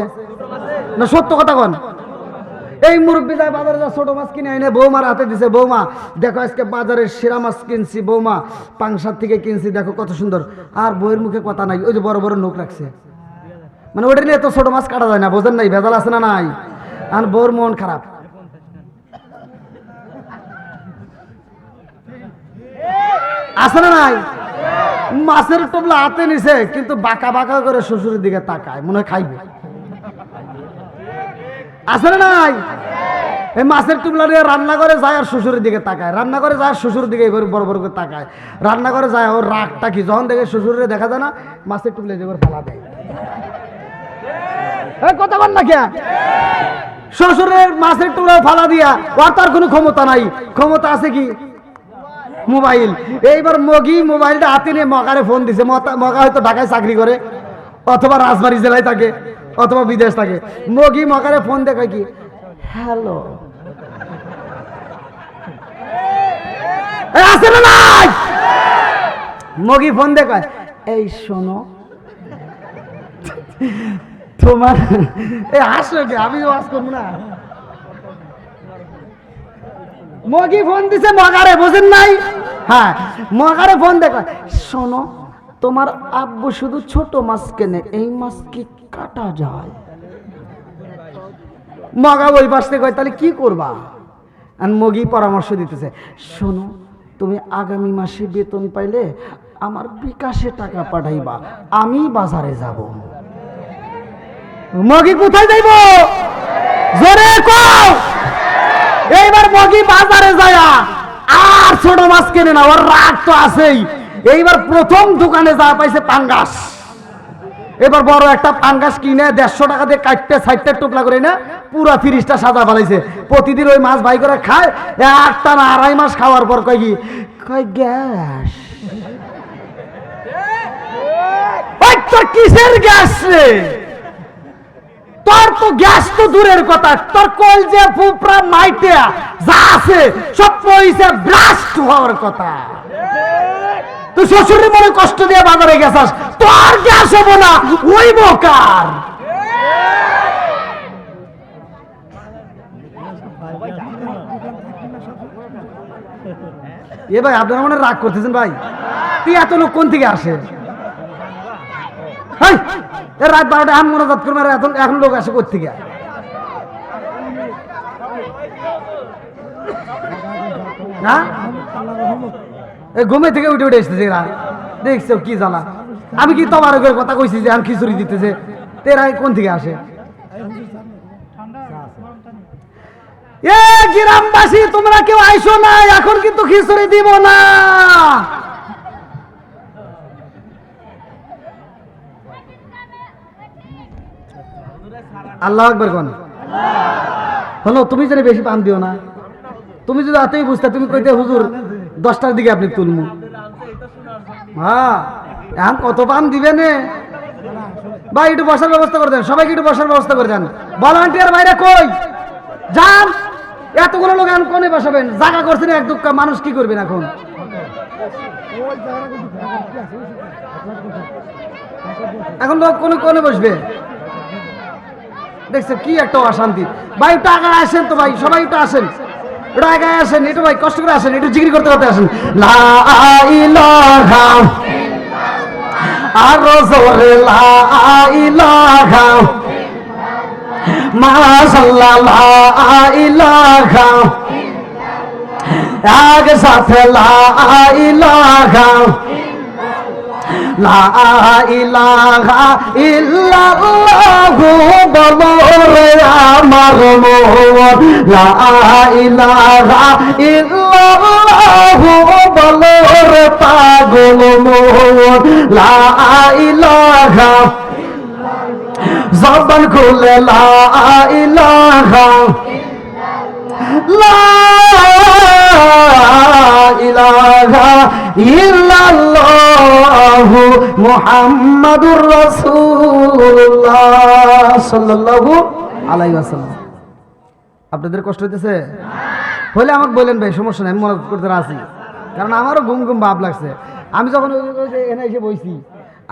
না সত্য কথা কন। এই মুরব্বী যায় বাজারে যা ছোট মাছ কিনে এনে বৌমার হাতে দিছে, বৌমা দেখো আজকে বাজারের সেরা মাছ কিনছি, বৌমা পাংশার থেকে কিনছি, দেখো কত সুন্দর। আর বইয়ের মুখে কথা নাই, ওই যে বড় বড় নোক রাখছে, মানে ওটা নিয়ে এত ছোট মাছ কাটা যায় না, বোঝেন নাই? ভেজাল আছে না নাই? আর বউর মন খারাপ, আছে না নাই? মাছের টোপলা হাতে নিছে কিন্তু বাঁকা বাঁকা করে শ্বশুরের দিকে তাকায়, মনে হয় খাইবে, আছে না নাই? এই মাছের টুকলা নিয়ে রান্না করে যায় আর শ্বশুরের দিকে তাকায়, রান্না করে যায় শ্বশুরের দিকে বড় বড় করে তাকায়, রান্না করে যায়। ওর রাগটা কি, যখন দেখে শ্বশুরের দেখা যায় না মাছের টুকলা দিয়ে ফালা দেয়। কথা বল না কে? শ্বশুরের মাছের টুকরা ফালা দিয়া ওর তার কোনো ক্ষমতা নাই, ক্ষমতা আছে কি? মোবাইল। এইবার মগি মোবাইলটা হাতে নিয়ে মগারে ফোন দিছে, মগা হয়তো ঢাকায় চাকরি করে অথবা রাজবাড়ী জেলায় থাকে অথবা বিদেশ থাকে। মগি মগারে ফোন দেখায় কি, হ্যালো, আছে না নাই? মগি ফোন দেখায়, এই শোনো তোমার, এই হাসলে আমি ওয়াজ করবো না। মগি ফোন দিছে মগারে, বোঝেন নাই? হ্যাঁ, মগারে ফোন দেখা, শোনো তোমার আব্বু শুধু ছোট মাছ কেনে, এই মাছ কি কাটা যায়? মগা ওই পাশ থেকে কয় তাহলে কি করবা? আর মগি পরামর্শ দিতেছে, শোনো তুমি আগামী মাসে বেতন পাইলে আমার বিকাশে টাকা পাঠাইবা, আমি বাজারে যাব। মগি কোথায় যাইব? জোরে কও। এইবার মগি বাজারে যায় আর ছোট মাছ কেনে না, ওর রাগ তো আছেই। এইবার প্রথম দোকানে যা পাইছে পাঙ্গাস, এবার বড় একটা পাঙ্গাস কিনে 150 টাকা দিয়ে কাটতে 60টা টুকরা করে না পুরা 30টা সাজা ফেলাইছে। প্রতিদিন ওই মাছ ভাই করে খায়, একটা না 2.5 মাস খাওয়ার পর কয় কি কয় গ্যাস। ওই তোর কিসের গ্যাস রে? তোর তো গ্যাস তো দূরের কথা, তোর কলজে ফুপরা মাইটে যা আছে সব পয়সা ব্লাস্ট হওয়ার কথা। তুই শ্বশুরের মনে কষ্ট দিয়ে বাজারে গেছাস, তোর গ্যাস হবো না, ওই বোকার। এ ভাই আপনারা মনে রাগ করতেছেন ভাই? তুই এত লোক কোন থেকে আসে? রাত 12টা এখন মনোজাত করবে, এখন লোক আসে কোথ থেকে? হ্যাঁ, এই ঘুমে থেকে উঠে উঠে এসতেছে এরা, দেখছো কি জ্বালা। আমি কি তোমার কথা কইছি যে এখন খিচুড়ি দিতেছে, তেরা কোন থেকে আসে? এ গ্রামবাসী তোমরা কেউ আইসো না, এখন কিন্তু খিচুড়ি দিব না। আল্লাহু আকবার কোন হলো। তুমি যদি বেশি পান দিও না, তুমি যদি এতই বুঝতে, তুমি কইতে হুজুর 10টার দিকে আপনি তুলমু। হ্যাঁ, এখন কত পান দিবেন ভাই? একটু বসার ব্যবস্থা করে দেন, সবাইকে একটু বসার ব্যবস্থা করে দেন। ভলান্টিয়ার বাইরে কই যান? এতগুলো লোক এখন কোনে বসাবেন? জায়গা করছেন এক দুঃখ, মানুষ কি করবেন এখন? এখন লোক কোনে কোনে বসবে? দেখছেন কি একটা অশান্তি। ভাই একটু আগে আসেন তো ভাই, সবাই একটু আসেন, একটু আগে আসেন, একটু ভাই কষ্ট করে আসেন, একটু জিকির করতে করতে আসেন। লা ইলাহা আর রাসূলে লা ইলাহা মাশাআল্লাহ লা ইলাহা আগে সাথে লা ইলাহা লা ইলাহা ইল্লাল্লাহু বলো রে আমার মন, লা ইলাহা ইল্লাল্লাহু বলো রে পাগল মন, লা ইলাহা জবান খুলে লা ইলাহা লা ইলাহা ইল্লাল্লাহু মুহাম্মাদুর রাসূলুল্লাহ সাল্লাল্লাহু আলাইহি ওয়াসাল্লাম। আপনাদের কষ্ট হইতেছে হলে আমাকে বলেন ভাই, সমস্যা নেই, আমি মনে করতে আছি, কারণ আমারও ঘুম ঘুম ভাব লাগছে। আমি যখন এখানে এসে বইছি,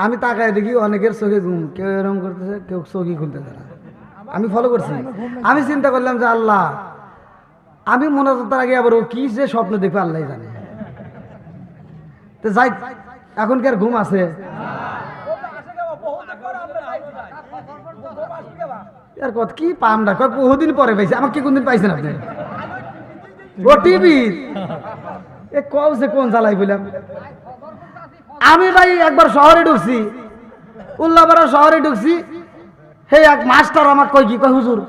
আমি তাকায় দেখি অনেকের চোখে ঘুম, কেউ এরকম করতেছে, কেউ চোখই খুলতেছে না। আমি ফলো করছি, আমি চিন্তা করলাম যে আল্লাহ, আমি মনে তার আগে আবার ও কি যে স্বপ্ন দেখবে আল্লাহ জানে। তো যাই, এখন কি আর ঘুম আছে? আর কত কি পাম না, বহুদিন পরে পাইছে। আমাকে কি কোনদিন পাইছেন আপনি? ও টিভি এ কওছে কোন জ্বালাই বললাম। আমি ভাই একবার শহরে ঢুকছি, উল্লাপাড়া শহরে ঢুকছি, হে এক মাস্টার আমাকে কয় কি কয় হুজুর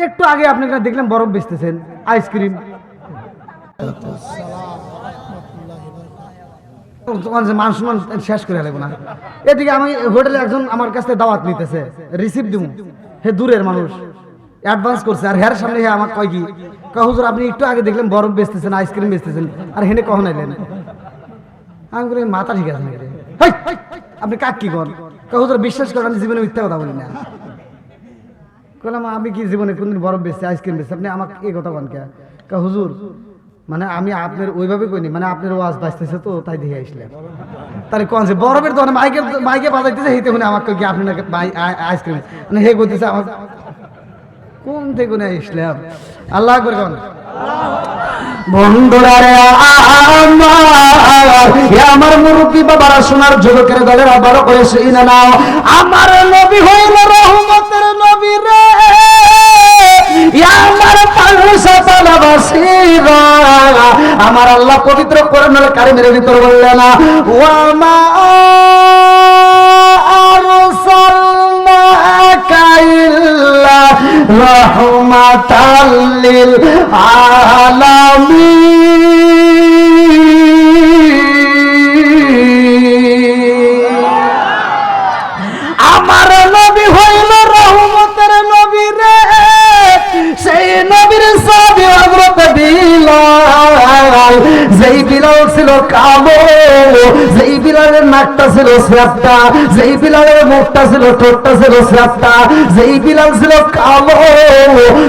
একটু আগে আপনি দেখলাম বরফ বেচতেছেন, আইসক্রিম। মান সম্মান শেষ করে লাগবো না। এদিকে আমি হোটেলে একজন আমার কাছে দাওয়াত নিতেছে, রিসিভ দিব, হে দূরের মানুষ, অ্যাডভান্স করছে, আর হের সামনে হে আমাকে কয় কি কয় হুজুর আপনি একটু আগে দেখলাম বরফ বেচতেছেন, আইসক্রিম বেচতেছেন, আর হেনে কখন আইলেন? আমি বলি মাথা ঠিক আছে নাকি? আপনি কাক কি কন? কয় হুজুর বিশ্বাস করেন আমি জীবনে মিথ্যা কথা বলি না। বললাম আমি কি জীবনে কোনদিন বরফ বেচছি, আইসক্রিম বেচছি, আপনি আমাকে এই কথা কন কে? কয় হুজুর মানে আমি আপনার ওইভাবে কইনি, মানে আপনার ওয়াজ বাজতেছে তো তাই দেখে আসলাম। তাহলে কোন যে বরফের দোকানে মাইকে বাজাইতেছে, হেঁটে মানে আমাকে কি আপনি নাকি আইসক্রিম মানে হে করতেছে, আমার কোন থেকে আসলাম? আল্লাহ করে কোন বন্ধুরা রে আমার মুরব্বী বাবারা, সোনার যুবকের দলের বড় করে শুনে নাও, আমার নবী হইল রহমতের নবী রে, আমার আমার আল্লাহ পবিত্র কোরআনুল কারীমের ভিতর বললেন ওয়া মা আরসালনাকা ইল্লা রাহমাতাল লিল আলামিন। বিলাল, যেই বিলাল ছিল কালো, যেই বিলালের নাকটা ছিল স্যাপটা, যেই বিলালের মুখটা ছিল ঠোঁটটা ছিল স্যাপটা, যেই বিলাল ছিল কালো,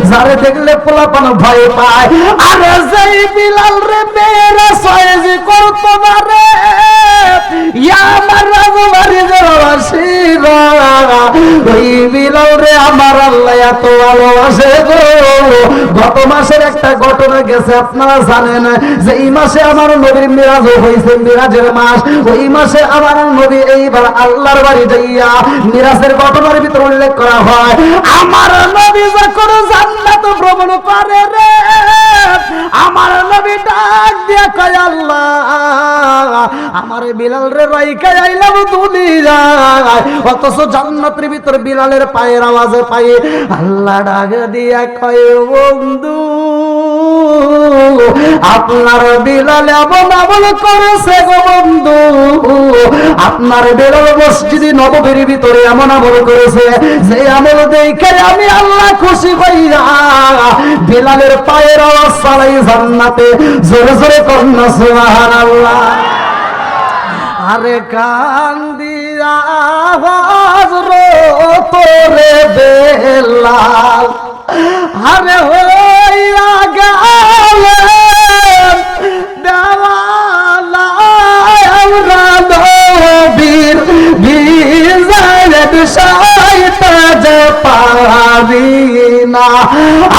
যারে দেখলে পোলাপান ভয় পায়, আর যেই বিলাল রে মেয়েরা সয়েজি করতো না রে, ইয়া আমার রাজবাড়ি জবাসীরা, ওই বিলাল রে আমার আল্লাহ এত ভালোবাসে গো। গত মাসের একটা ঘটনা গেছে, আপনারা জানেন যে এই মাসে আমার নবীর মিরাজ হয়েছে, মিরাজের মাস। ওই মাসে আমার নবী এইবার আল্লাহর বাড়ি যাইয়া মিরাজের ঘটনার ভিতরে উল্লেখ করা হয়, আমার নবী যখন জান্নাত ভ্রমণ করে রে, আমার নবী ডাক দিয়া কয় আল্লাহ আমার বিলাল রে রাইখা আইলাম দুনিয়ায়, অথচ জান্নাতের ভিতর বিলালের পায়ের আওয়াজে পাই আল্লাহ ডাক দিয়া কয় বন্ধু আপনার বিলাল এমন আমল করেছে গো বন্ধু, আপনার বিলাল মসজিদে নববীর ভিতরে এমন আমল করেছে যে আমল দেখে আমি আল্লাহ খুশি হইয়া বিলালের পায়ের আওয়াজ চালাই জান্নাতে। জোরে জোরে কন্যা সুবহানাল্লাহ। আরে কান্দিয়া আওয়াজ তোরে বেলাল, আরে হইয়া গেলে দেওয়ালা আমরা নবীর বিজয়ের সাইতে যে পারি না,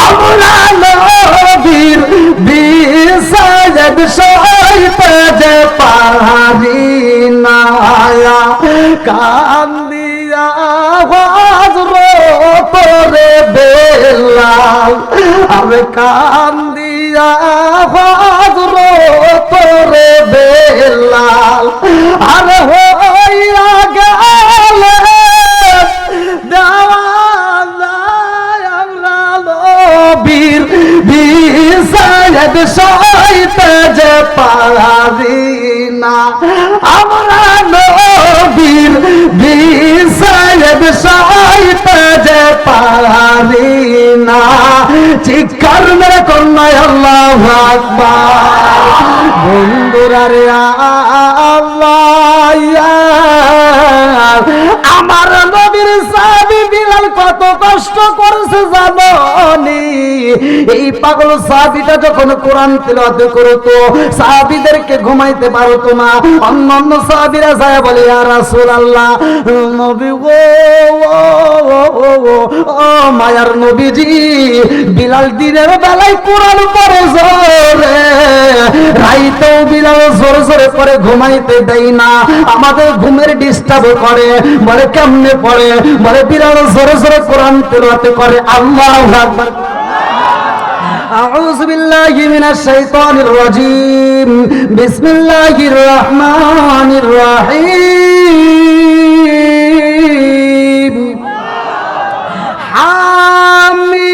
আমরা নবীর বিজয়ের সাইতে যে পারি না। কান্দিয়া আওয়াজ তোরে বেলাল, আমি কান্দিয়া আওয়াজ তোরে বেলাল, আরে হইয়া গেলে দেওয়ালা আমরা নবীর বিজয়ের সাইতে যে পারি না, আমরা নবীর বিজয়ের সাইতে যে পারি না। চিৎকার মেরে কন্যায় আল্লাহু আকবার। বন্ধুরা রে আল্লাহ, আমার নবীর সাহাবী বিলাল কত কষ্ট করেছে জানোনি? এই পাগল সাহাবীটা যখন কোরআন তিলাওয়াত করতো সাহাবীদেরকে ঘুমাইতে পারতো না, অন্যান্য সাহাবীরা যায় বলে ইয়া রাসূলুল্লাহ, নবী গো ও মায়ার নবীজি, বিলাল দিনের বেলায় কোরআন পড়ে জোরে, রাইতেও বিলাল জোরে জোরে করে ঘুমাইতে দেয় না, আমাদের ঘুমের ডিস্টার্ব করে। বলে কেমনে পড়ে? বলে বিলাল জোরে জোরে কোরআন তিলাওয়াত করে। আল্লাহু আকবার। أعوذ بالله من الشيطان الرجيم بسم الله الرحمن الرحيم حميم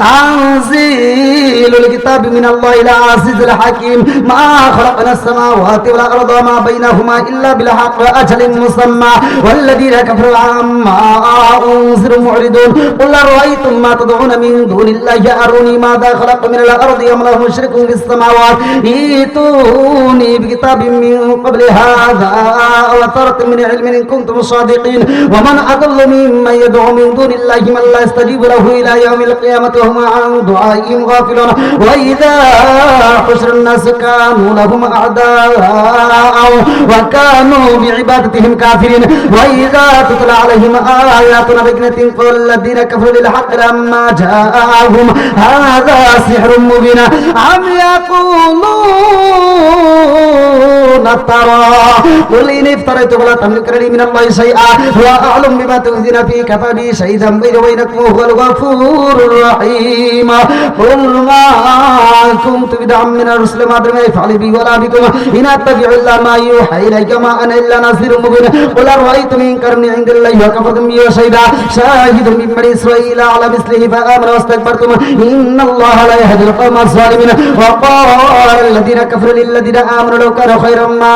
تنزيل الكتاب من الله العزيز الحكيم ما خلقنا السماوات والأرض وما بينهما إلا بالحق وأجل مسمى والذين كفروا عما أنذروا معرضون قل أرأيتم ما تدعون من دون الله أروني ماذا خلق من الأرض أم لهم شرك في السماوات ائتوني بكتاب من قبل هذا أو أثرة من علم إن كنتم صادقين ومن أضل ممن يدعو من دون الله من لا يستجيب له إلى يوم القيامة وهم عن دعائهم غافلون وإذا حشر الناس كانوا لهم أعداء وكانوا بعبادتهم كافرين وإذا تتلى عليهم آياتنا بينات قال الذين كفروا للحق لما جاءهم هذا سحر مبين أم يقولون افترى قل إن افتريت فلا تملك لي من الله شيئا وأعلم بما تخفون في كفى بي شهيدا بيني وبينكم وهو الغفور الرحيم عظيما قل ما كنت بدعا من الرسل ما أدري ما يفعل بي ولا بكم إن أتبع إلا ما يوحى إلي ما أنا إلا نذير مبين قل أرأيتم إن كان من عند الله وكفرتم به شهيدا شاهد من بني إسرائيل على مثله فآمنوا واستكبرتم إن الله لا يهدي القوم الظالمين وقال الذين كفروا للذين آمنوا لو كانوا خيرا ما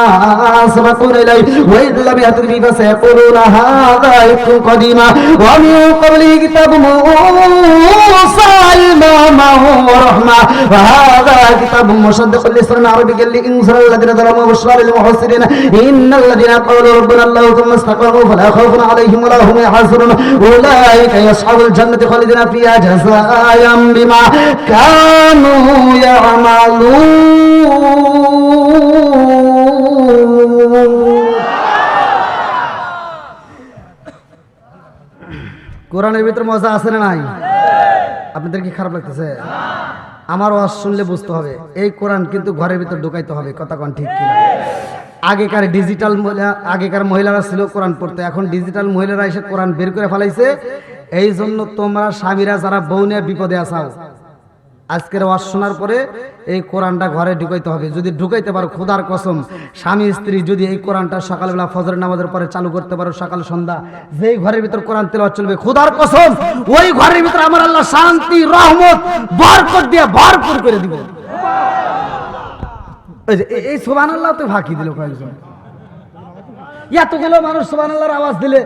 سبقونا إليه وإذ لم يأتوا به فسيقولون هذا إفك قديما ومن قبله كتاب موسى إماما ورحمة وهذا كتاب مصدق لسان عربي لإنذار الذين ظلموا وبشرى للمحسنين إن الذين قالوا ربنا الله ثم استقاموا فلا خوف عليهم ولا هم يحزنون أولئك يصحب الجنة خالدين فيها جزاء بما كانوا يعملون কোরআনের ভিতর মজা আছে না নাই? আপনাদের কি খারাপ লাগতেছে? আমার ওয়াজ শুনলে বুঝতে হবে এই কোরআন কিন্তু ঘরের ভিতর ঢুকাইতে হবে। কথা কোন ঠিক কিনা? আগেকার মহিলারা ছিল কোরআন পড়তে, এখন ডিজিটাল মহিলারা এসে কোরআন বের করে ফেলাইছে। এই জন্য তোমরা স্বামীরা যারা বউ নিয়ে বিপদে আসাও, আজকের ওয়াজ শোনার পরে এই কোরআনটা ঘরে ঢুকাইতে হবে। যদি ঢুকাইতে পারো, খোদার কসম, স্বামী স্ত্রী যদি এই কোরআনটা সকালবেলা ফজরের নামাজের পরে চালু করতে পারো, সকাল সন্ধ্যা যেই ঘরের ভিতর কোরআন তেলাওয়াত চলবে, খোদার কসম ওই ঘরের ভিতর আমার আল্লাহ শান্তি রহমত বরকত দিয়ে ভরপুর করে দিব। এই সুবহানাল্লাহ তো ফাঁকি দিল কয়েকজন। এতগুলো মানুষ সুবহানাল্লাহর আওয়াজ দিলে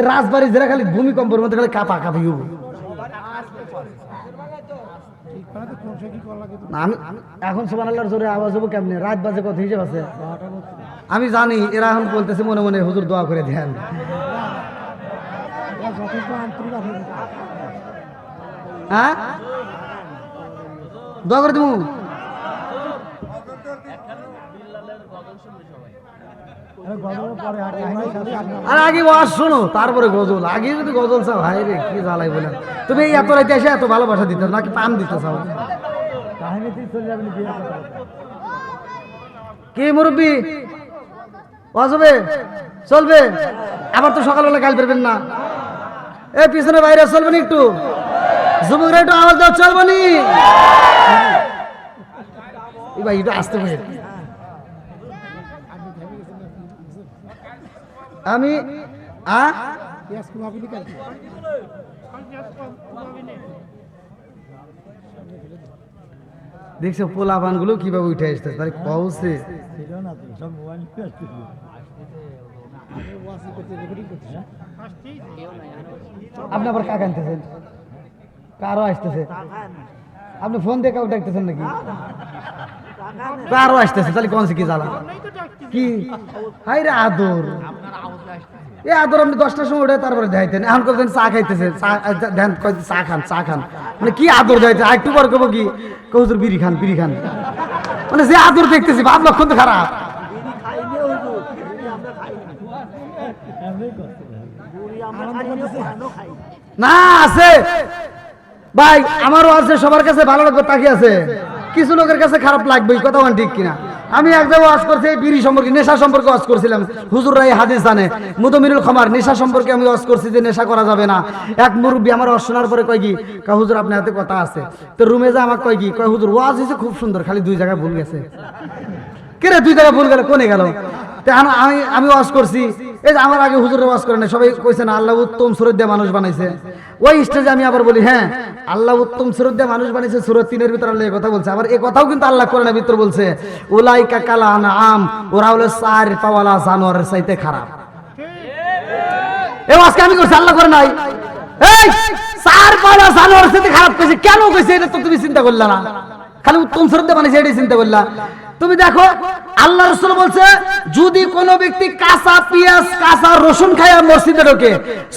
রাজবাড়ি যারা খালি ভূমিকম্পের মধ্যে খালি কাঁপা কাঁপি হবে। আমি এখন সুবহানাল্লাহর জোরে আওয়াজ হবো কেমনে? রাত বাজে কত হিসেব আছে আমি জানি। এরা এখন বলতেছে মনে মনে হুজুর দোয়া করে দেন। হ্যাঁ দোয়া করে দেবো। আর আগে ওয়াজ শোনো তারপরে গজল। আগে যদি গজল চাও, হাই রে কি জ্বালাই বলেন। তুমি এই এত রাইতে এসে এত ভালোবাসা দিতে নাকি পাম দিতে চাও? কি মুরব্বী ওয়াজ হবে চলবে? আবার তো সকালবেলা গাল পেরবেন না। এই পিছনে বাইরে চলবেন একটু, যুবকরা একটু আওয়াজ দাও, চলবনি ভাই একটু আসতে পারে। আমি দেখছো পোলাপান গুলো কিভাবে উঠে আসতে তার পৌঁছে। আপনি আবার কাকা আনতেছেন, কারো আসতেছে, আপনি ফোন দিয়ে কাউ ডাকতেছেন নাকি? কারো আসতেছে, তাহলে কোন কি জ্বালা কি? হাই রে আদর, এ আদর আপনি 10টার সময় উঠে তারপরে দেখাইতেন। এখন করতেন চা খাইতেছে, চা খান চা খান, মানে কি আদর দেখাইতে? আর একটু পর করবো কি কৌজুর বিড়ি খান বিড়ি খান, মানে যে আদর দেখতেছি বাপ লক্ষণ তো খারাপ। না আছে ভাই, আমারও আছে, সবার কাছে ভালো লাগবে তাকি আছে, কিছু লোকের কাছে খারাপ লাগবে, কথা ঠিক কিনা? আমি এক জায়গায় ওয়াজ করছি বিড়ি সম্পর্কে, নেশা সম্পর্কে ওয়াজ করছিলাম। হুজুররা এই হাদিস জানে, মুদমিনুল খামার নেশা সম্পর্কে আমি ওয়াজ করছি যে নেশা করা যাবে না। এক মুরব্বী আমার ওয়াজ শোনার পরে কয় কি, কয় হুজুর আপনার হাতে কথা আছে। তো রুমে যা আমাকে কয় কি, কয় হুজুর ওয়াজ হয়েছে খুব সুন্দর, খালি 2 জায়গায় ভুল গেছে। কে রে 2 জায়গায় ভুল গেল, কোনে গেল? আমি ওয়াজ করছি, এই যে আমার আগে হুজুরের ওয়াজ করে না, সবাই কইছে না আল্লাহ উত্তম সুরত দিয়ে মানুষ বানাইছে। ওই স্টেজে আমি আবার বলি, হ্যাঁ আল্লাহ উত্তম সুরত দিয়ে মানুষ বানাইছে, সূরা 3-এর ভিতর আল্লাহ এই কথা বলছে। আবার এই কথাও কিন্তু আল্লাহ কোরআনের ভিতর বলছে, উলাইকা কাল আনআম, ওরা হলো 4 পাওয়ালা জানোয়ারের চাইতে খারাপ। এই ওয়াজকে আমি করছি, আল্লাহ করে নাই। এই 4 পাওয়ালা জানোয়ারের চাইতে খারাপ কইছে, কেন কইছে এটা তো তুমি চিন্তা করলা না? খালি উত্তম সুরত দিয়ে বানাইছে এটাই চিন্তা করলা। তুমি দেখো আল্লাহ রাসূল বলছে, যদি কোনো ব্যক্তি কাঁচা পেঁয়াজ কাঁচা রসুন খায় মসজিদে ঢোকে,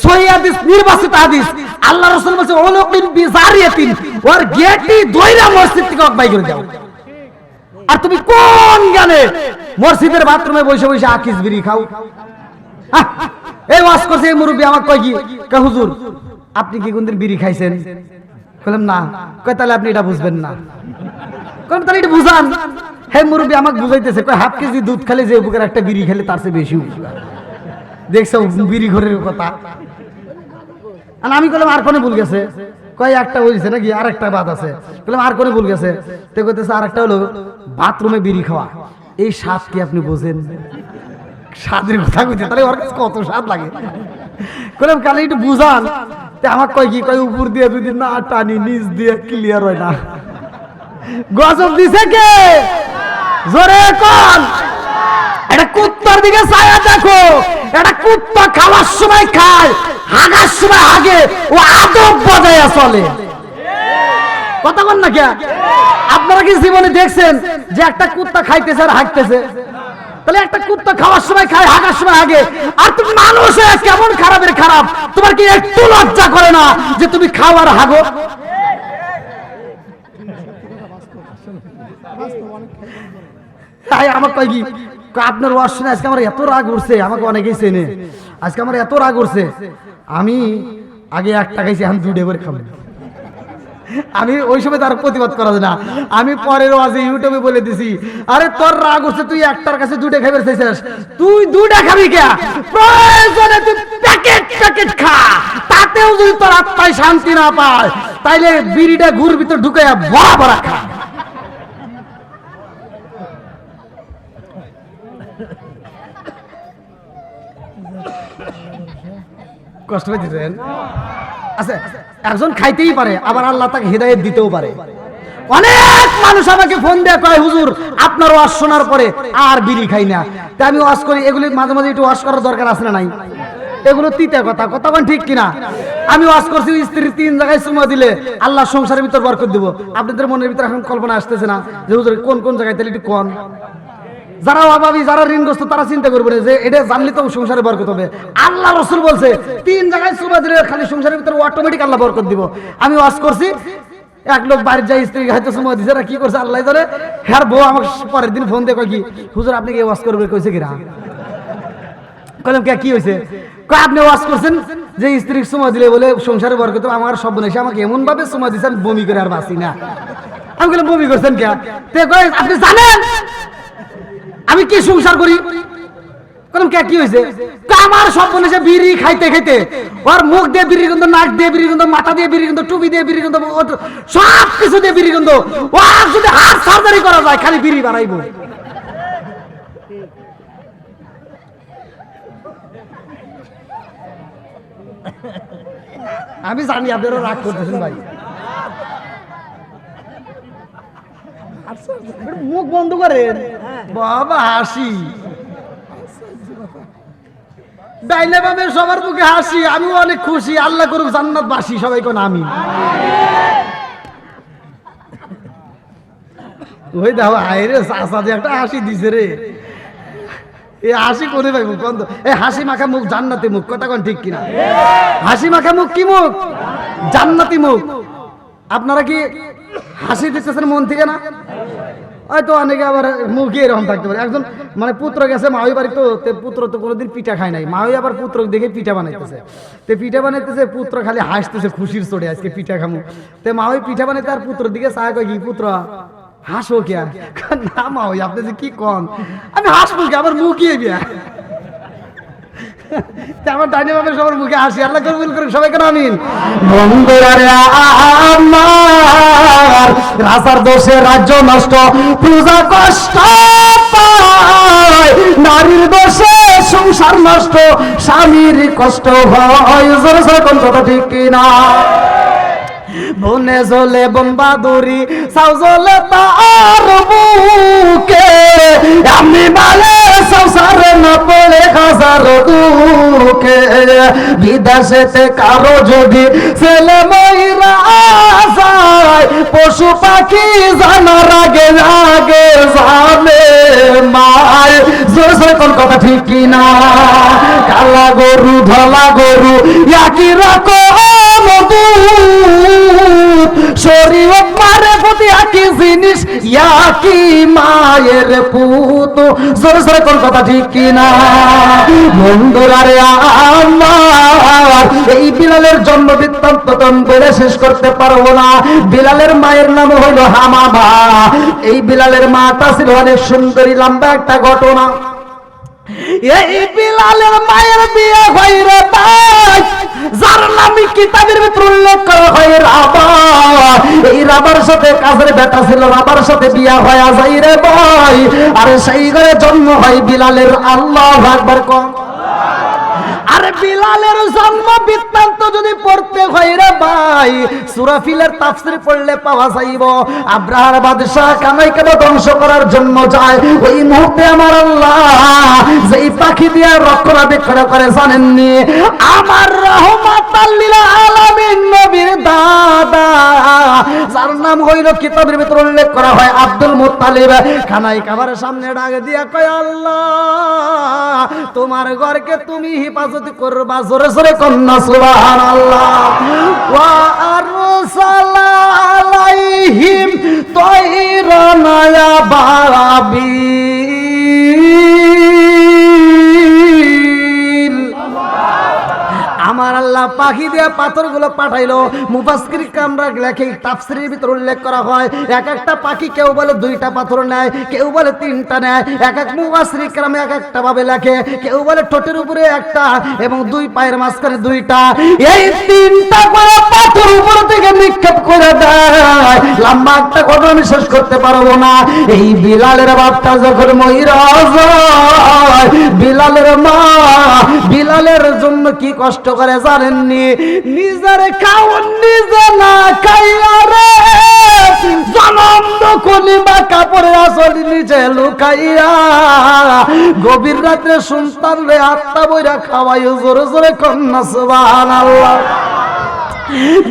সহিহ হাদিস, নির্বাচিত হাদিস, আল্লাহ রাসূল বলছে ওলকিন বিজারিয়াতিন, ওর গেটি দইরা মসজিদ থেকে বাইর করে দাও। আর তুমি কোন জ্ঞানে মসজিদের বাথরুমে বসে বসে আকিস বিড়ি খাও? এই ওয়াজ করছে এই মুরব্বী আমাকে কয় কি, কয় হুজুর আপনি কি কোনদিন বিড়ি খাইছেন? বললাম না। কয় তাহলে আপনি এটা বুঝবেন না। কোন তাহলে এটা বুঝান। হে মুরব্বী আমাকে বুঝাইতেছে, কয় হাফ কেজি দুধ খেলে যে উপকার একটা বিড়ি খেলে তার চেয়ে বেশি উপকার। দেখছো বিড়ি ঘরের কথা। আর আমি বললাম আর কোনে ভুল গেছে? কয় একটা বলছে নাকি আর একটা বাদ আছে, বললাম আর কোনে ভুল গেছে, তো কইতেছে আর একটা হলো বাথরুমে বিড়ি খাওয়া। এই স্বাদ কি আপনি বোঝেন? স্বাদের কথা কইতে তাহলে ওর কাছে কত স্বাদ লাগে। বললাম কালে একটু বুঝান। আমার কয় কি কয় উপর দিয়ে যদি না টানি নিচ দিয়ে ক্লিয়ার হয় না। গজব দিছে কে? জোরে কোন? এটা কুত্তার দিকে ছায়া দেখো, এটা কুত্তা খাওয়ার সময় খায়, হাগার সময় হাগে, ও আদব বজায় চলে। কথা বল না কে? আপনারা কি জীবনে দেখছেন যে একটা কুত্তা খাইতেছে আর হাঁকতেছে? তাহলে একটা কুত্তা খাওয়ার সময় খায়, হাগার সময় হাগে, আর তুমি মানুষ হয়ে কেমন খারাপের খারাপ, তোমার কি একটু লজ্জা করে না যে তুমি খাও আর হাগো? আমার কয় কি আপনার ওয়াজ শুনে আজকে আমার এত রাগ উঠছে, আমাকে অনেকেই চেনে, আজকে আমার এত রাগ উঠছে, আমি আগে 1 টাকা খাইছি, আমি 2 করে খাবো। আমি ওই সময় তার প্রতিবাদ করা যায় না, আমি পরের ওয়াজে ইউটিউবে বলে দিছি, আরে তোর রাগ উঠছে, তুই 1 টাকার কাছে 2 খাইবার চাইছিস, তুই 2 খাবি কে? প্রয়োজনে তুই প্যাকেট খা, তাতেও যদি তোর আত্মায় শান্তি না পায়, তাইলে বিড়িটা ঘুর ভিতর ঢুকাইয়া বড়া বড়া খা। কষ্ট পেয়েছেন? আচ্ছা, একজন খাইতেই পারে, আবার আল্লাহ তাকে হিদায়াত দিতেও পারে। অনেক মানুষ আমাকে ফোন দেয়া কয় হুজুর আপনার ওয়াজ শোনার পরে আর বিড়ি খাই না। তাই আমি ওয়াজ করি, এগুলি মাঝে মাঝে একটু ওয়াজ করার দরকার আছে না নাই? এগুলো তিতা কথা, কথা কোন ঠিক কিনা? আমি ওয়াজ করছি স্ত্রী 3 জায়গায় চুমা দিলে আল্লাহ সংসারের ভিতর বরকত দিব। আপনাদের মনের ভিতর এখন কল্পনা আসতেছে না যে হুজুর কোন কোন জায়গায়, তাহলে একটু কোন। যারা অভাবী, যারা ঋণগ্রস্ত, তারা চিন্তা করবে না যে এটা জানলে তো সংসারে বরকত হবে। আল্লাহ রাসূল বলছে 3 জায়গায় চুমা দিলে খালি সংসারের ভিতর অটোমেটিক আল্লাহ বরকত দিব। আমি ওয়াজ করছি, এক লোক বাড়ির যায়, স্ত্রী হয়তো চুমা দিছে না, কি করছে আল্লাহ জানে, হ্যাঁ বউ আমাকে পরের দিন ফোন দিয়ে কয় কি হুজুর আপনি কি ওয়াজ করবে, কইছে কিনা? কইলাম কে কি হয়েছে? কয় আপনি ওয়াজ করছেন যে স্ত্রী চুমা দিলে বলে সংসারে বরকত, আমার সব বোন এসে আমাকে এমন ভাবে চুমা দিচ্ছেন বমি করে আর বাঁচি না। আমি বললাম বমি করছেন কে? আপনি জানেন আমি কি সংসার করি? কি হয়েছে? আমার সব বোন এসে বিড়ি খাইতে খাইতে ওর মুখ দিয়ে বিড়ি গন্ধ, নাক দিয়ে বিড়ি গন্ধ, মাথা দিয়ে বিড়ি গন্ধ, টুপি দিয়ে বিড়ি গন্ধ, সব কিছু দিয়ে বিড়ি গন্ধ। ও যদি হাত সার্জারি করা যায় খালি বিড়ি বানাইবো। আমি জানি আপনারা রাগ করতেছেন ভাই, মুখ বন্ধ করেন বাবা, হাসি ডাইলে বামের সবার মুখে হাসি, আমি অনেক খুশি, আল্লাহ করুক জান্নাত বাসি, সবাই কোন আমি। ওই দেখো আইরে চাচা যে একটা হাসি দিছে রে, এই হাসি করে ভাই মুখ বন্ধ, এই হাসি মাখা মুখ জান্নাতি মুখ, কথা কোন ঠিক কিনা? হাসি মাখা মুখ কি মুখ? জান্নাতি মুখ। আপনারা কি হাসি দিতেছেন মন থেকে না? হয়তো অনেকে আবার মুখে এরকম থাকতে পারে। একজন মানে পুত্র গেছে মাওই বাড়ি, তো পুত্র তো কোনোদিন পিঠা খায় নাই, মাওই আবার পুত্র দেখে পিঠা বানাইতেছে, তে পিঠা বানাইতেছে, পুত্র খালি হাসতেছে খুশির চড়ে আজকে পিঠা খামু। তে মাওই পিঠা বানাইতে আর পুত্র দিকে চায় কয় কি পুত্র হাসো কে? না মাওই আপনি যে কি কন, আমি হাসবো কি, আমার মুখিয়ে বিয়া। আমার ডাইনে বামের সবার মুখে হাসি, আল্লাহ কবুল করুন সবাইকে আমিন। আমার রাজার দোষে রাজ্য নষ্ট, প্রজা কষ্ট পায়, নারীর দোষে সংসার নষ্ট, স্বামীর কষ্ট হয়, কোন কথা ঠিক কিনা? বনে জলে বম্বাদুরি সাউ জলে তার বুকে, আমি বালে সংসারে না পড়ে হাজার দুঃখে, বিদেশেতে কারো যদি ছেলে মেয়েরা যায়, পশু পাখি জানার আগে আগে জানে মায়, জোরে কোন কথা ঠিক কিনা? কালা গরু ধলা গরু একই রকম শরীয়ত মারে প্রতি একই জিনিস, একই মায়ের পুত, জোরে জোরে কোন কথা ঠিক কিনা? বন্ধুরা রে আমার, এই বিলালের জন্ম বৃত্তান্ত বলে শেষ করতে পারবো না। বিলালের মায়ের নাম হইল হামামা। এই বিলালের মাটা ছিল অনেক সুন্দরী, লম্বা একটা ঘটনা। এই বিলালের মায়ের বিয়ে হইরে তাই, যার নামে কিতাবের ভিতর উল্লেখ করা হয় রাম সাথে কাজের বেটা ছিল, বাবার সাথে বিয়া হয়ে যায় রে ভাই, আরে সেই ঘরে জন্ম হয় বিলালের। আল্লাহু আকবার কোন। আরে বিলালের জন্ম বৃত্তান্ত যদি পড়তে হয় রে ভাই, সূরা ফিলের তাফসীর পড়লে পাওয়া যাইব। আব্রাহার বাদশা কানাইকে ধ্বংস করার জন্য যায়, ওই মুহূর্তে আমার আল্লাহ যেই পাখি দিয়ে রক্ষণাবেক্ষণ করে জানেননি? আমার রাহমাতাল লিল আলামিন নবীর দাদা, যার নাম হইল কিতাবের ভিতরে উল্লেখ করা হয় আব্দুল মুত্তালিব, কানাই কাবার সামনে ডাক দিয়া কয়, আল্লাহ তোমার ঘরকে তুমি হিফাজত করবা। জোরে জোরে কন্যা সুবহানাল্লাহ। ওয়া আরসালা আলাইহিম তায়রান আবাবিল। আমার আল্লাহ পাখি দিয়ে পাথরগুলো পাঠাইলো। মুফাসসির কামরা লেখে, তাফসীরের ভিতর উল্লেখ করা হয় এক একটা পাখি কেউ বলে 2টা পাথর নেয়, কেউ বলে 3টা নেয়। এক এক মুফাসসির কামে এক একটা ভাবে লেখে। কেউ বলে ঠোঁটের উপরে একটা এবং 2 পায়ের মাঝখানে 2টা। এই 3টা করে পাথর উপর থেকে নিক্ষেপ করে দেয়। লম্বা একটা ঘটনা আমি শেষ করতে পারবো না। এই বিলালের বাপটা যখন মহিরা যায়, বিলালের মা বিলালের জন্য কি কষ্ট করে জানেননি? নিজের খাওন নিজে না খাইয়া রে, জনম দখলি বা কাপড়ের আসল নিচে লুকাইয়া, গভীর রাত্রে সন্তান রে আত্মা বইরা খাওয়াই। জোরে জোরে কন্যা সুবহানাল্লাহ।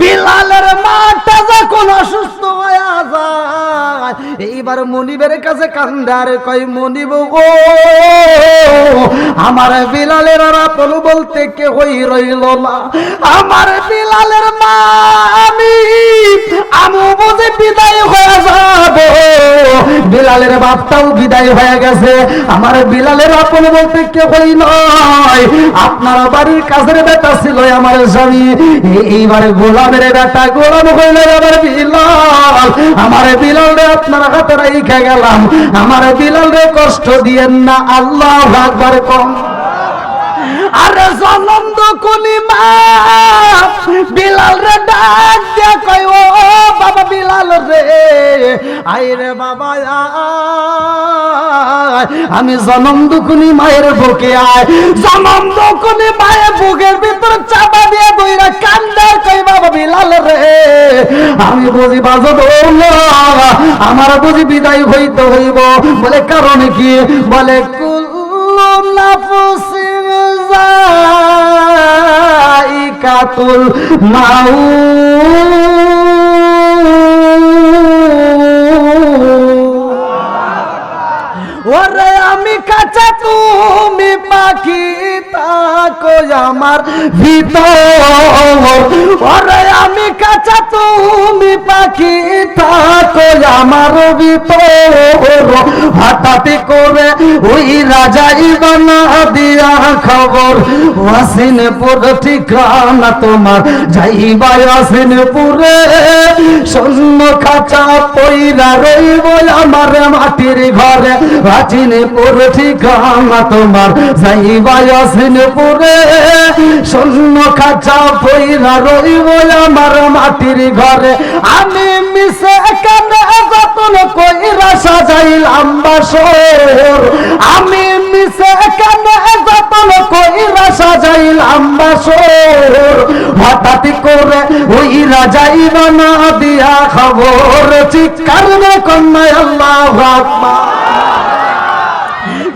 বিলালের মাটা যখন অসুস্থ হয়ে যায়, এইবার মনিবের কাছে কান্দার কয়, মনিব গো, আমার বিলালের আর আপন বলতে কেউই রইল না। আমার বিলালের মা আমি বুঝে বিদায় হয়ে যাব। বিলালের বাপটাও বিদায় হয়ে গেছে, আমার বিলালের আপন বলতে কেউই নয়। আপনার বাড়ির কাছের বেটা ছিল আমার স্বামী, এইবারে গোলামের বেটা গোলাম হইল আমার বিলাল। আমার বিলাল রে আপনার হাতে রাইখা গেলাম, আমার বিলাল রে কষ্ট দিয়েন না। আল্লাহু আকবার কম। আরে জনম দখলি মা বিলাল রে ডাক দিয়া কয়, ও বাবা বিলাল রে, আই রে বাবা আয়, আমি জনম দখলি মায়ের বুকে আয়। জনম দখলি মায়ের বুকের ভিতর চাপা দিয়ে বইরা কান্দা কই, বাবা বিলাল রে, আমি বুঝি বাজব না, আমার বুঝি বিদায় হইতে হইব। বলে কারণ কি? বলে কুল্লু নাফসিন যায়িকাতুল মাউত। ওরে আমি কাঁচা তুমি পাখি থাকো আমার ভিতর। ওরে আমি কাঁচা তুমি পাখি থাকো আমার ভিতর। হঠাৎ করে ওই রাজাই বানা দিয়া খবর, ওয়াসিনপুর ঠিকানা তোমার, যাইবা ওয়াসিনপুরে। শূন্য খাঁচা পইরা রইব আমার মাটির ঘরে, ওয়াসিনপুর ঠিকানা তোমার, যাইবা ওয়াসিনপুরে। শূন্য খাঁচা পইরা রইব আমার মাটির ঘরে। আমি মিশে কেন যতন কইরা সাজাইলাম বাসর, আমি মিশে কেন যতন কইরা সাজাইলাম বাসর। হঠাৎ করে ওই রাজাই বানা দিয়া খবর, চিৎকার রে কন্যা আল্লাহু আকবার।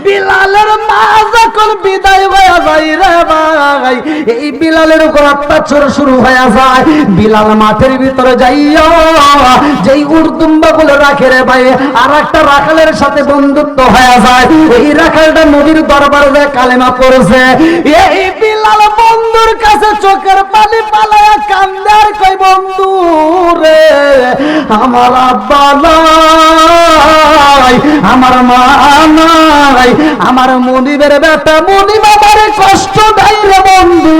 বিলালের মা যখন বিদায় হয়ে যায় রে ভাই, এই বিলালের উপর অত্যাচার শুরু হয়ে যায়। বিলাল মাঠের ভিতরে যাইয়া যেই উর্দুম্বা গুলো রাখে রে ভাই, আর একটা রাখালের সাথে বন্ধুত্ব হয়ে যায়। এই রাখালটা নবীর দরবারে যায় কালেমা পড়েছে। এই বিলাল বন্ধুর কাছে চোখের পানি পালায়া কান্দে আর কই, বন্ধু রে, আমার আব্বা নাই, আমার মা নাই, আমার মনিবের বেটা মনিব আমারে কষ্ট দেয় রে বন্ধু,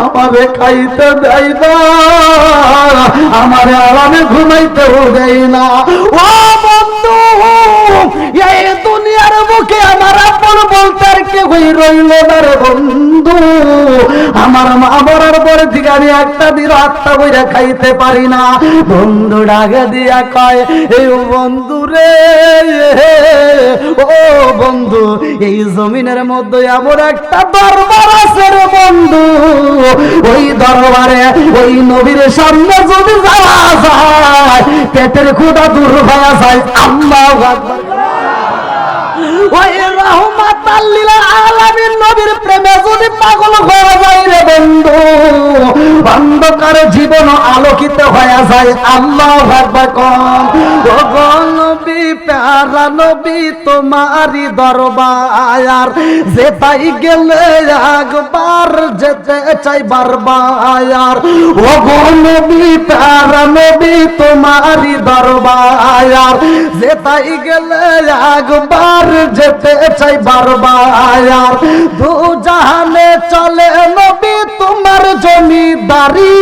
আমারে খাইতে দেয় না, আমারে আরামে ঘুমাইতেও দেয় না। ও বন্ধু, এই দুনিয়ার বুকে আমার আপন বলতে আর কেউই রইল না রে বন্ধু। আমার মা মরার পরে থেকে আমি একটা দিন আত্মা বইরা খাইতে পারি না। বন্ধু ডাকে দিয়া কয়, এই বন্ধু রে, ও বন্ধু, এই জমিনের মধ্যে এমন একটা দরবার আছে রে বন্ধু, ওই দরবারে ওই নবীর সামনে যদি যাওয়া যায় পেটের ক্ষুধা দূর হয়ে যায়। আল্লাহু আকবার। ওই রাহমাতাল লিল আলামিন নবীর প্রেমে যদি পাগল হয়ে যায় রে বন্ধু, অন্ধকার জীবন আলোকিত হয়ে যায়। আল্লাহু আকবার। ও গো নবী, প্যারা নবী, তোমারই দরবার যেতাই গেলে একবার যেতে চাই বারবার। ও গো নবী, প্যারা নবী, তোমারই দরবার যেতাই গেলে একবার যেতে চাই বারবার। দু জাহানে চলে নবী তোমার জমিদারি,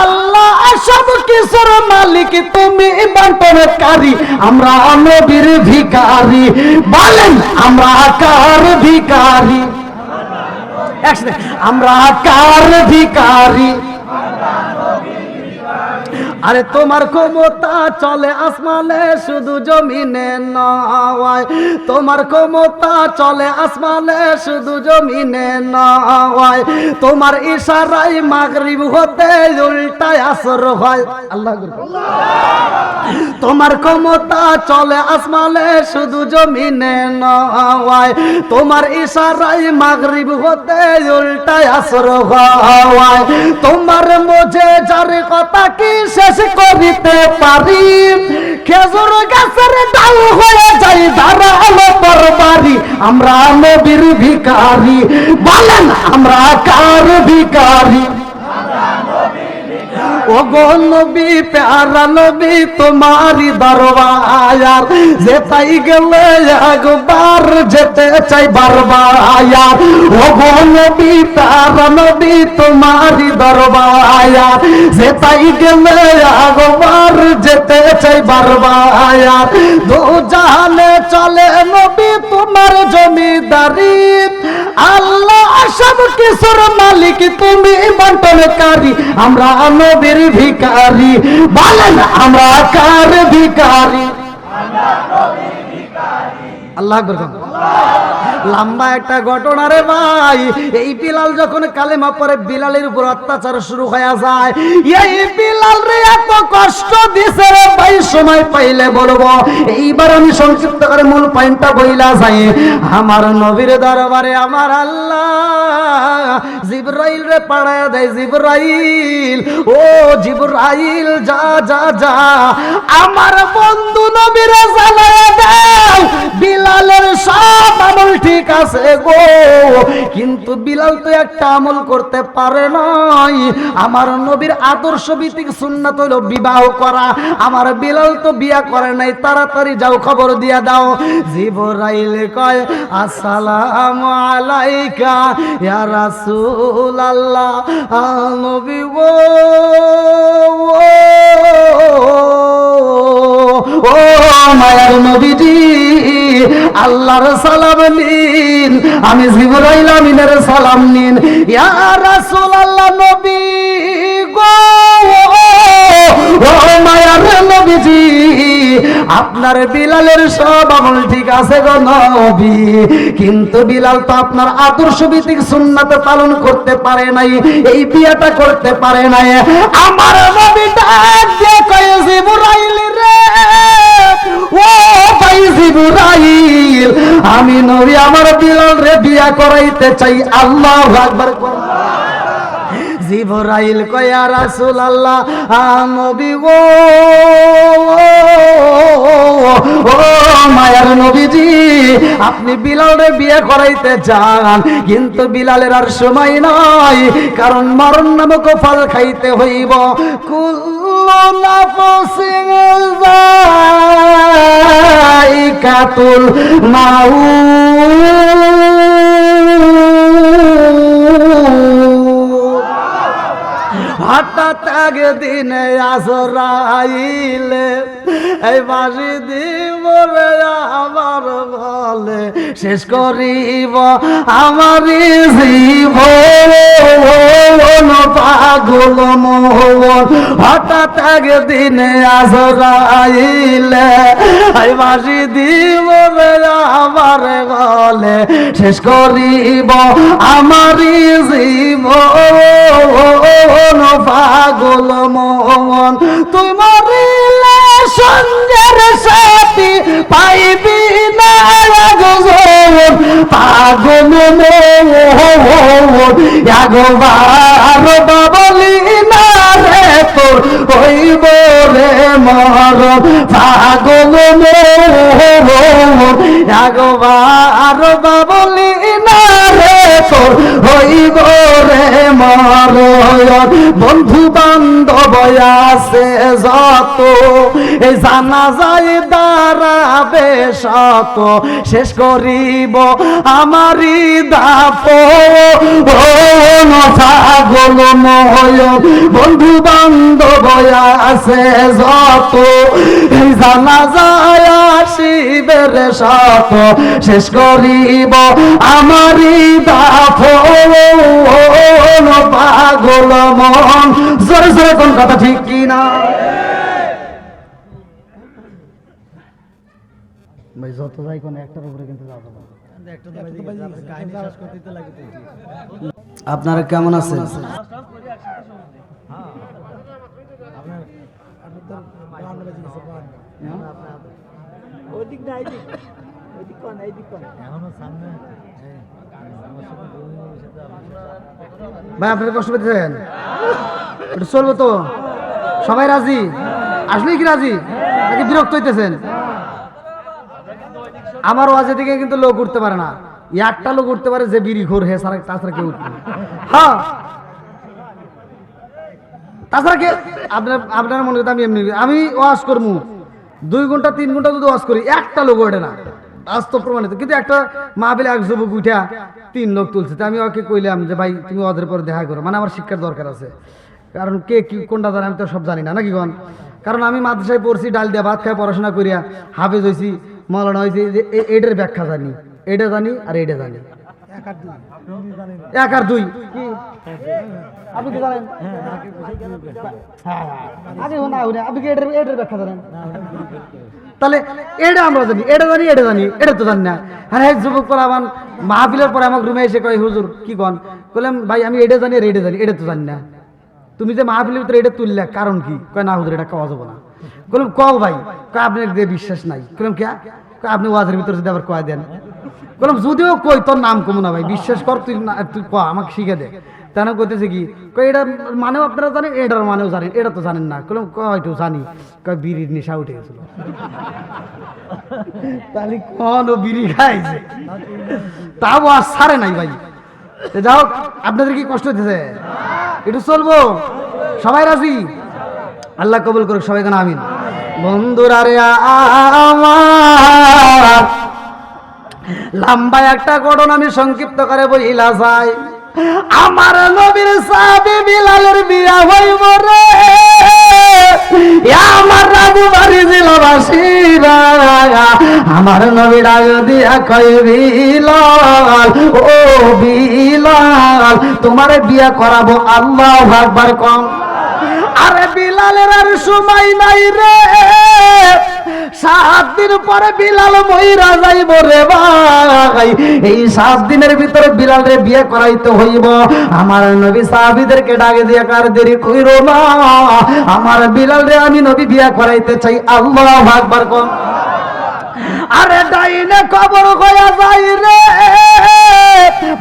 আল্লাহ সব কিছুর মালিক, তুমি বন্টনকারী। আমরা নবীর ভিখারি, বলেন আমরা কার ভিখারি? আমরা কার ভিখারি? আরে তোমার ক্ষমতা চলে আসমানে শুধু জমিনে নয়, তোমার ক্ষমতা চলে আসমানে শুধু জমিনে নয়, তোমার ইশারায় মাগরিব হতে উল্টায় আসর হয়। আল্লাহ, তোমার ক্ষমতা চলে আসমানে শুধু জমিনে নয়, তোমার ইশারায় মাগরিব হতে উল্টায় আসর হয়। তোমার মজে যার কথা কি শেষ করিতে পারি, খেজুর গাছের ডাল হয়ে যাই ধারালো তরবারি। আমরা নবীর ভিখারি, বলেন আমরা কার ভিখারি? ও গো নবী, প্যারা নবী, তোমারই দরবার যেতাই গেলে একবার যেতে চাই বারবার। ও গো নবী, প্যারা নবী, তোমারই দরবার যেতাই গেলে একবার যেতে চাই বারবার। দু জাহানে চলে নবী তোমার জমিদারি, আল্লাহ সব কিছুর মালিক, তুমি বন্টনকারী। আমরা নবীর ভিখারি, বলেন আমরা কার ভিখারি? আল্লাহ আকবার। লম্বা একটা ঘটনা রে ভাই। এই বিলাল যখন কালেমা পড়ে বিলালের উপর অত্যাচার শুরু হয়ে যায়। এই বিলাল রে এত কষ্ট দিছে রে ভাই, সময় পাইলে বলবো। এইবার আমি সংক্ষিপ্ত করে মূল পয়েন্টটা বইলা যাই। আমার নবীর দরবারে আমার আল্লাহ জিবরাইল রে পাঠায় দেয়। জিবরাইল, ও জিবরাইল, যা যা যা আমার বন্ধু নবীরে জানায় দাও বিলালের সব আমল ঠিক আছে গো, কিন্তু বিলাল তো একটা আমল করতে পারে নাই। আমার নবীর আদর্শ ভিত্তিক সুন্নাত হলো বিবাহ করা, আমার বিলাল তো বিয়া করে নাই। তাড়াতাড়ি যাও খবর দিয়া দাও। জিবরাইল কয়, আসসালামু আলাইকা ইয়া রাসূলুল্লাহ। নবী গো, ও মায়ার নবীজি, আল্লাহর সালাম নিন, আমি জিবরাইল আমিনের সালাম নিন। ইয়া রাসূলুল্লাহ, নবী গো, ও মায়ার নবীজি, আপনার বিলালের সব আমল ঠিক আছে গো নবী, কিন্তু বিলাল তো আপনার আদর্শ ভিত্তিক সুন্নাত পালন করতে পারে নাই, এই বিয়েটা করতে পারে নাই। আমার নবী ডাক দিয়ে কয়, জিবরাইল রে, ও ভাই জিবরাইল, আমি নবী আমার বিলাল রে বিয়া করাইতে চাই। আল্লাহু আকবার। জিবরাইল কয়, ইয়া রাসূলুল্লাহ, নবী গো, ও মায়ার নবীজি, আপনি বিলালের বিয়ে করাইতে চান, কিন্তু বিলালের আর সময় নাই, কারণ মরণ নামক ফল খাইতে হইব। কুল্লু নাফসিন যায়িকাতুল মাউত। হঠাৎ একদিনে আজরাইলে এই বাঁশি দিব রে আমার বলে শেষ করিব আমারই জীবন পাগল মোহন হঠাৎ একদিনে আজরাইলে এই বাঁশি দিব রে আমার বলে শেষ করিব আমারই জীবন পাগল মোহন তুই মরিলে সঙ্গের সাথী পাইবি না গজল পাগল মোহন একবার বাবলি না রে তোর হইব রে মরণ পাগল মোহন একবার বাবলি না রে তোর হইব রে মরণ বন্ধু বান্ধব আছে যত এই জানা যায় দাঁড়াবে শত শেষ করিব আমারই দাপন পাগল মোহন বন্ধু বান্ধব আছে যত এই জানা যায় আসিবের শত শেষ করিব আমারই দাপন পাগল মন জোরে জোরে কোন কথা ঠিক কিনা ভাই যত যাই কোন একটার উপরে কিন্তু যাবো না আপনারা কেমন আছেন ভাই আপনারা কষ্ট পেতেছেন এটা চলবো তো সবাই রাজি আসলেই কি রাজি নাকি বিরক্ত হইতেছেন আমার ওয়াজে থেকে কিন্তু লোক উঠতে পারে না একটা লোক উঠতে পারে যে বিড়ি ঘোর হে সারা তাছাড়া কেউ উঠবে হ্যাঁ তাছাড়া কে আপনার মনে করতে আমি ওয়াজ করবো 2 ঘন্টা 3 ঘন্টা যদি ওয়াজ করি একটা লোক ওঠে না বাস্তব প্রমাণিত কিন্তু একটা মাহফিলে এক যুবক উঠা 3 লোক তুলছে আমি ওকে কইলাম যে ভাই তুমি ওদের পরে দেখা করো মানে আমার শিক্ষার দরকার আছে কারণ কে কি কোনটা জানে আমি তো সব জানি না নাকি কোন কারণ আমি মাদ্রাসায় পড়ছি ডাল দিয়ে ভাত খাই পড়াশোনা করিয়া হাফেজ হয়েছি মৌলানা হয়েছি এটার ব্যাখ্যা জানি এটা জানি আর এটা জানি 1 আর 2 কি আপনি কি জানেন আপনি কি এটার ব্যাখ্যা জানেন তাহলে এটা আমরা জানি এটা তো জানি না হ্যাঁ এক যুবক পরে আমার মাহফিলের পরে আমার রুমে এসে কয় হুজুর কি কন বললাম ভাই আমি এটা জানি আর এটা তো জানি না তুমি যে মাহফিলের ভিতরে এটা তুললে কারণ কি কয় না হুজুর এটা কওয়া যাবো না বললাম কও ভাই কয় আপনার দিয়ে বিশ্বাস নাই বললাম কে আপনি ওয়াজের ভিতরে যদি আবার কয় দেন বললাম যদিও কই তোর নাম কমো না ভাই বিশ্বাস কর তুই ক আমাকে শিখে দে তেন কইতেছে কি কই এটা মানেও আপনারা জানেন এটার মানেও জানেন এটা তো জানেন না বললাম কয়টু জানি কয় বিড়ির নেশা উঠে গেছিল তাহলে কোন বিড়ি খাইছে তাও আর ছাড়ে নাই ভাই যাও আপনাদের কি কষ্ট হইতেছে একটু চলবো সবাই রাজি আল্লাহ কবুল করুক সবাই কেন আমিন বন্ধুরা রে আমার লম্বা একটা ঘটনা আমি সংক্ষিপ্ত করে বইলা যাই আমার নবীর সাহাবী বিলালের বিয়া হইব রে আমার রাজু বাড়ি জেলাবাসীরা আমার নবীর আগে দিয়া কই বিলাল ও বিলাল তোমার বিয়া করাবো আল্লাহু আকবার কম আরে বিলালের আর সময় নাই রে 7 দিন পরে বিলাল মইরা যাইব রে ভাই এই 7 দিনের ভিতরে বিলাল রে বিয়ে করাইতে হইব আমার নবী সাহাবীদেরকে ডাকে দিয়া কার দেরি কইরো না আমার বিলাল রে আমি নবী বিয়ে করাইতে চাই আল্লাহু আকবার কোন আরে ডাইনে কবর হইয়া যাই রে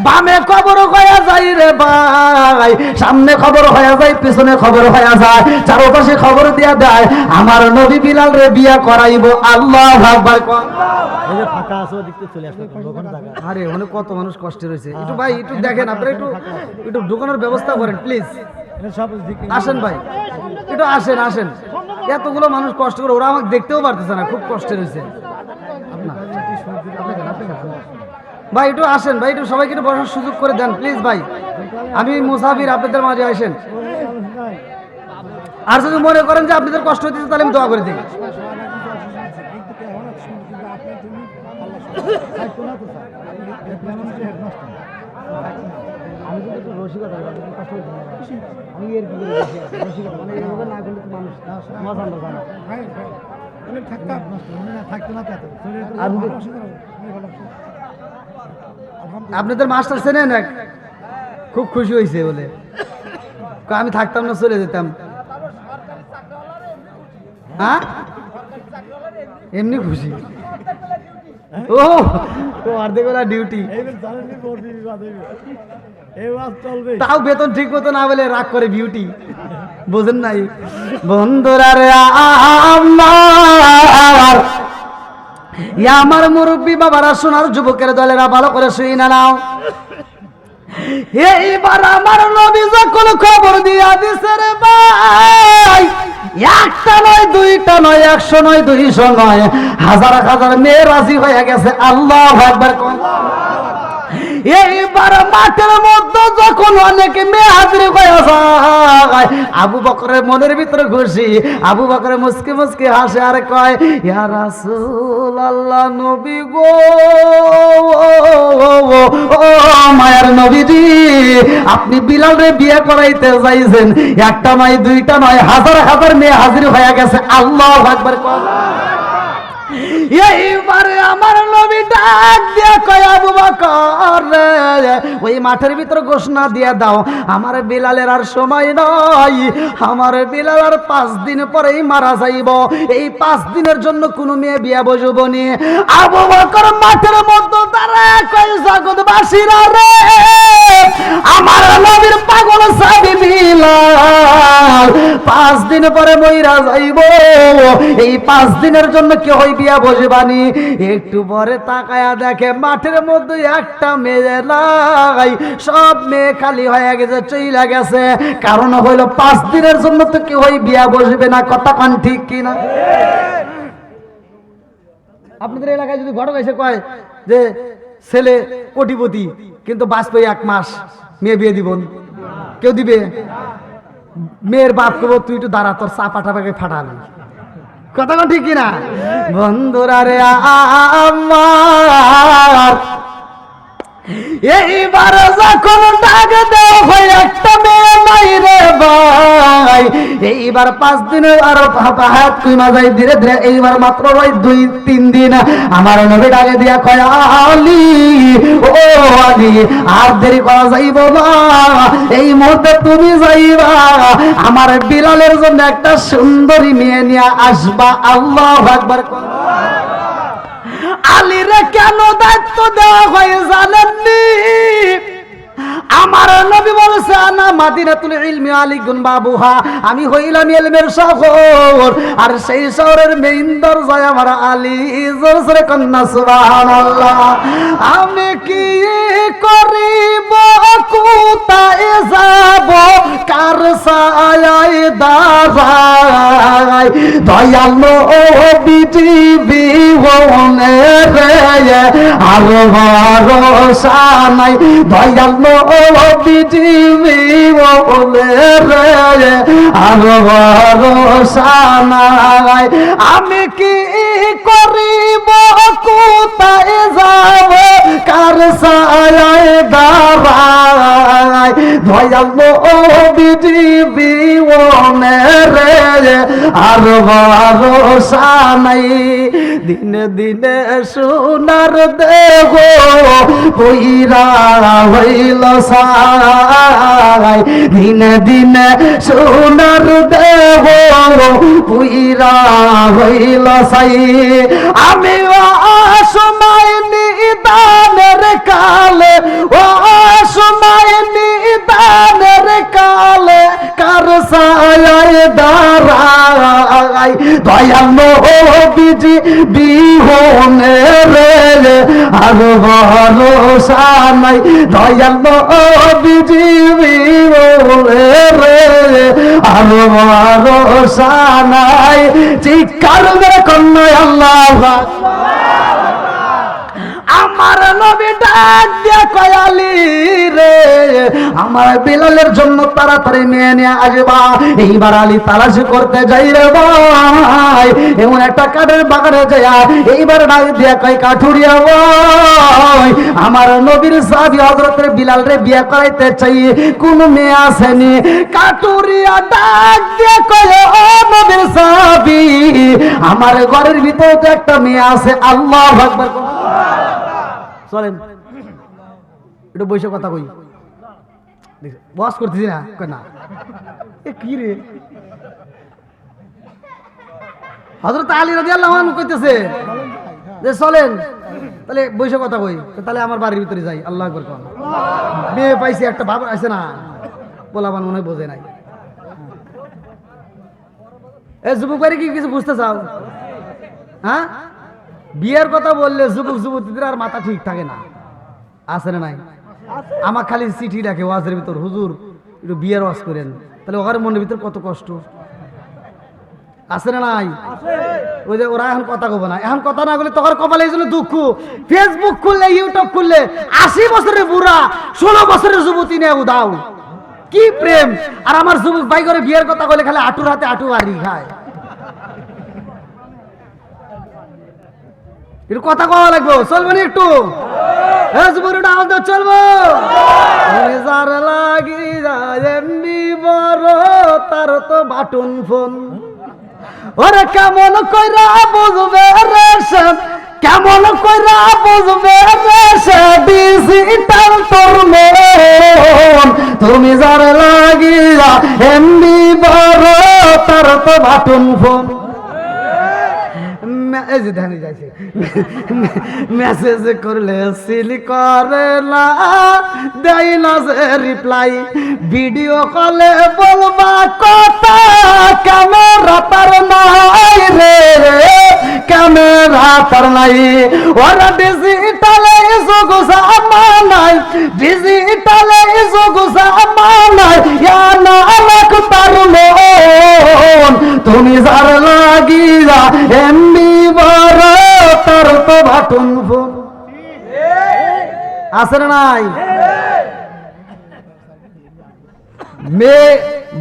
বামে কবর হইয়া যাই রে ভাই সামনে খবর হইয়া যায় পিছনে খবর হইয়া যায় চারপাশে খবর দিয়া দেয় আমার নবী বিলাল রে বিয়া করাইব আল্লাহু আকবার কোন এই যে ফাঁকা আছে দেখতে চলে আসলে কোন জায়গা আরে অনেক কত মানুষ কষ্ট রয়েছে একটু ভাই একটু দেখেন আপনারা একটু ঢোকানোর ব্যবস্থা করেন প্লিজ আসেন ভাই একটু আসেন এতগুলো মানুষ কষ্ট করে ওরা আমাকে দেখতেও পারতেছে না খুব কষ্ট রয়েছে ভাই একটু আসেন ভাই একটু সবাইকে একটু বসার সুযোগ করে দেন প্লিজ ভাই আমি মুসাফির আপনাদের মাঝে আসেন আর যদি মনে করেন যে আপনাদের কষ্ট হচ্ছে তাহলে আমি দোয়া করে দিই। আপনাদের মাস্টার চেনেন এক, খুব খুশি হয়েছে বলে, আমি থাকতাম না চলে যেতাম। হ্যাঁ এমনি খুশি। ও অর্ধেক বেলা ডিউটি, তাও বেতন ঠিক মতো না বলে রাগ করে বিউটি, বোঝেন নাই বন্ধুরা রে। আমার মুরব্বী বাবারা, সোনার যুবকের দলেরা, ভালো করে শুই না নাও। এইবার আমার নবী যখন খবর দিয়া দিছে রে ভাই, একটা নয়, দুইটা নয়, 100 নয়, 200 নয়, হাজার হাজার মেয়ে রাজি হয়ে গেছে। আল্লাহু আকবার। এইবার মাঠের মধ্যে যখন অনেক মেয়ে হাজির হয়ে যায়, আবু বকরের মনের ভিতরে খুশি। আবু বকর মুস্কি মুস্কি হাসে আর কয়, ইয়া রাসূলুল্লাহ, নবী গো, ও মায়ের নবীজি, আপনি বিলাল রে বিয়ে করাইতে যাইছেন। একটা নয়, দুইটা নয়, হাজার হাজার মেয়ে হাজির হয়ে গেছে। আল্লাহু আকবার। এইবারে আমার নবী ডাক দিয়া কয়, আবু বকর ওই মাঠের ভিতরে ঘোষণা দিয়ে দাও, আমার বিলালের আর সময় নয়, আমার বিলাল আর 5 দিন পরেই মারা যাইব। এই 5 দিনের জন্য কোনো মেয়ে বিয়া বসব নি। আবু বকর মাঠের মধ্যে দাঁড়ায় কয়, জগৎবাসীরা রে, আমার নবীর পাগল সাবি বিলাল 5 দিন পরে মইরা যাইব। এই 5 দিনের জন্য কেউ বিয়া বসবানি। একটু পরে তাকায়া দেখে মাঠের মধ্যে একটা মেয়ে নাই, সব মেয়ে খালি হয়ে গেছে, চইলা গেছে। কারণ হইল 5 দিনের জন্য তো কেউ বিয়া বসবে না। কথা কান ঠিক কিনা? আপনাদের এলাকায় যদি ঘটক এসে কয় যে ছেলে কোটিপতি কিন্তু বাঁচবে 1 মাস, মেয়ে বিয়ে দিব, কেউ দিবে? মেয়ের বাপ করবো, তুই একটু দাঁড়া, তোর চাপা টাপাকে ফাটালি। কথা ঠিক কিনা বন্ধুরা রে? আমার এইবার যখন ডাক দেওয়া হয় একটা মেয়ে নাই রে ভাই, এইবার 5 দিনের আরো হাত কইমা যায় ধীরে ধীরে। এইবার মাত্র ওই 2-3 দিন আমার নবী ডাকে দিয়া কয়, আলী, ও আলী, আর দেরি করা যাইব না, এই মুহূর্তে তুমি যাইবা আমার বিলালের জন্য একটা সুন্দরী মেয়ে নিয়ে আসবা। আল্লাহু আকবার। আলীরে কেন দায়িত্ব দেওয়া হয় জানেননি? আমার নবী বলেছে, আনা মাদিনাতুল ইলমি আলিকুন বাবুহা, আমি হইলাম ইলমের শহর, আর সেই শহরের মেইন দরজায় আমার আলী। জোরে কন্যা সুবহানাল্লাহ। আমি কি করিব, কোথায় যাব, কার ছায়ায় দাঁড়াই, দয়ালো বিটিবি হনে রে, আর ভরসা নাই, দয়ালো বিটিবি হনে রে, আর ভরসা নাই। আমি কি করিব, কোথায় যাব, কার ছায়ায় দাঁড়াই, দয়ালো বিটিবি হনে রে, আর ভরসা নাই। দিনে দিনে সোনার দেহ কইরা হইল সাই, দিনে দিনে সোনার দেহ কইরা হইল সাই। আমি অসময় নিদানের কালে, অসময় নিদানের কালে, কার ছায়ায় দাঁড়াই, দয়ালো বিজি বিহনে রে, আর ভরসা নাই, দয়ালো বিজি বিহনে রে, আর ভরসা নাই। চিৎকার মেরে কন্যা আল্লাহ। আমার নবী ডাক দিয়া কয় আলী রে আমার বিলালের জন্য তাড়াতাড়ি মেয়ে নিয়ে আসবা। এইবার আলী তালাশ করতে যাই রে ভাই, এমন একটা কাঠের বাগানে যাইয়া এইবার ডাক দিয়া কয় কাঠুরিয়া ভাই আমার নবীর সাহাবী হযরতের বিলাল রে বিয়ে করাইতে চাই, কোন মেয়ে আসেনি? কাঠুরিয়া ডাক দিয়া কয় ও নবীর সাহাবী আমার ঘরের ভিতরে তো একটা মেয়ে আছে। আল্লাহু আকবার। চলেন একটু বসে কথা কই, বস করতেছি না না এ কি রে? হযরত আলী রাদিয়াল্লাহু আনহু কইতেছে যে চলেন তাহলে বসে কথা কই, তাহলে আমার বাড়ির ভিতরে যাই। আল্লাহু আকবার কোন মেয়ে পাইছি একটা ভাব আছে না, বলাবান মনে বোঝে নাই। এ যুবক ভাই কি কিছু বুঝতে চাও? হ্যাঁ, বিয়ের কথা বললে যুবক যুবতীদের আর মাথা ঠিক থাকে না, আছে না নাই? আমার খালি চিঠি রাখে ওয়াজের ভিতর, হুজুর একটু বিয়ের ওয়াজ করেন, তাহলে ওখানে মনের ভিতর কত কষ্ট, আছে না নাই? ওই যে ওরা এখন কথা কব না, এখন কথা না বলে তখন কপালে এই জন্য দুঃখ। ফেসবুক খুললে ইউটিউব খুললে 80 বছরের বুড়া 16 বছরের যুবতী নিয়ে উদাও, কি প্রেম! আর আমার যুবক ভাই করে বিয়ের কথা বলে খালি আটুর হাতে আটু বাড়ি খায়। একটু কথা কওয়া লাগবো, চলবে না একটু? হ্যাঁ যুবক একটু আওয়াজ দাও, চলবো। যার লাগি যায় এমনি বড় তার তো বাটন ফোন, ওরে কেমন কইরা বুঝবে রে সে, কেমন কইরা বুঝবে রে সে ডিজিটাল তোর মন, তুমি যার লাগিয়া এমনি বড় তার তো বাটন ফোন। এই যে ধানি যাইছে মেসেজ করলে সিল করে না, দেয় না যে রিপ্লাই, ভিডিও কলে বলবা কথা ক্যামেরা তার নাই রে, ক্যামেরা তার নাই। ওরা ডিজিটালে যুগ জামানায়, ডিজিটালে যুগ জামানায় ইয়া না লাখ তার মন, তুমি যার লাগিয়া এমনি বড় তার তো বাটন ফোন, আছে না নাই? মেয়ে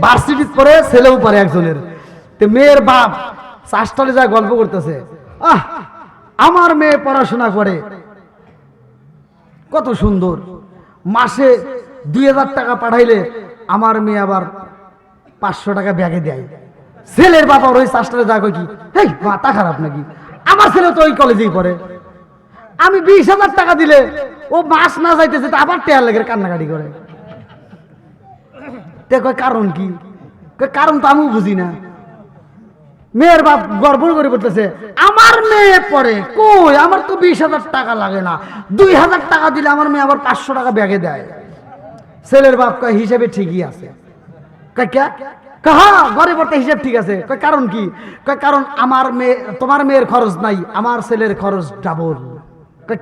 ভার্সিটি পড়ে, ছেলেও পড়ে একজনের, মেয়ের বাপ চাষটালে যা গল্প করতেছে, আমার মেয়ে পড়াশোনা করে কত সুন্দর, মাসে 2000 টাকা পাঠাইলে আমার মেয়ে আবার 500 টাকা ব্যাগে দেয়। ছেলের বাবা ওই চাষটালে যা কই কি, এই মাথা খারাপ নাকি? আমার ছেলে তো ওই কলেজেই পড়ে, আমি 20,000 টাকা দিলে ও মাস না যাইতেছে তো আবার টেয়ার লেগে কান্নাকাটি করে। কারণ কি? কারণ তো আমিও বুঝি না। মেয়ের বাপ গর্ব করে বলতেছে আমার মেয়ে পড়ে, কই আমার তো 20,000 টাকা লাগে না, 2,000 টাকা দিলে আমার মেয়ে আবার 500 টাকা ব্যাগে দেয়। ছেলের বাপ কয় হিসেবে ঠিকই আছে। হ্যাঁ ঘরে পড়তে হিসাব ঠিক আছে। কারণ কি? কারণ আমার মেয়ে, তোমার মেয়ের খরচ নাই, আমার ছেলের খরচ ডাবল।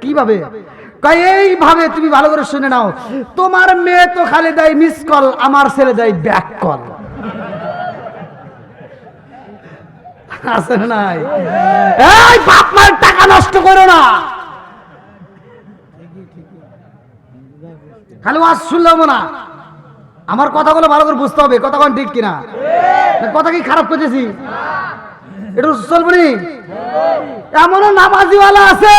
কিভাবে? এইভাবে, তুমি ভালো করে শুনে নাও, তোমার মেয়ে তো খালি দেয় মিস কল, আমার ছেলে দেয় ব্যাক কল, আছে নাই? এই বাপ মায়ের টাকা নষ্ট করো না, খালি ওয়াজ শুনলাম না, আমার কথাগুলো ভালো করে বুঝতে হবে, কথা কোন ঠিক কিনা, কথা কি খারাপ করতেছি? একটু চলবে নি? এমনও নামাজিওয়ালা আছে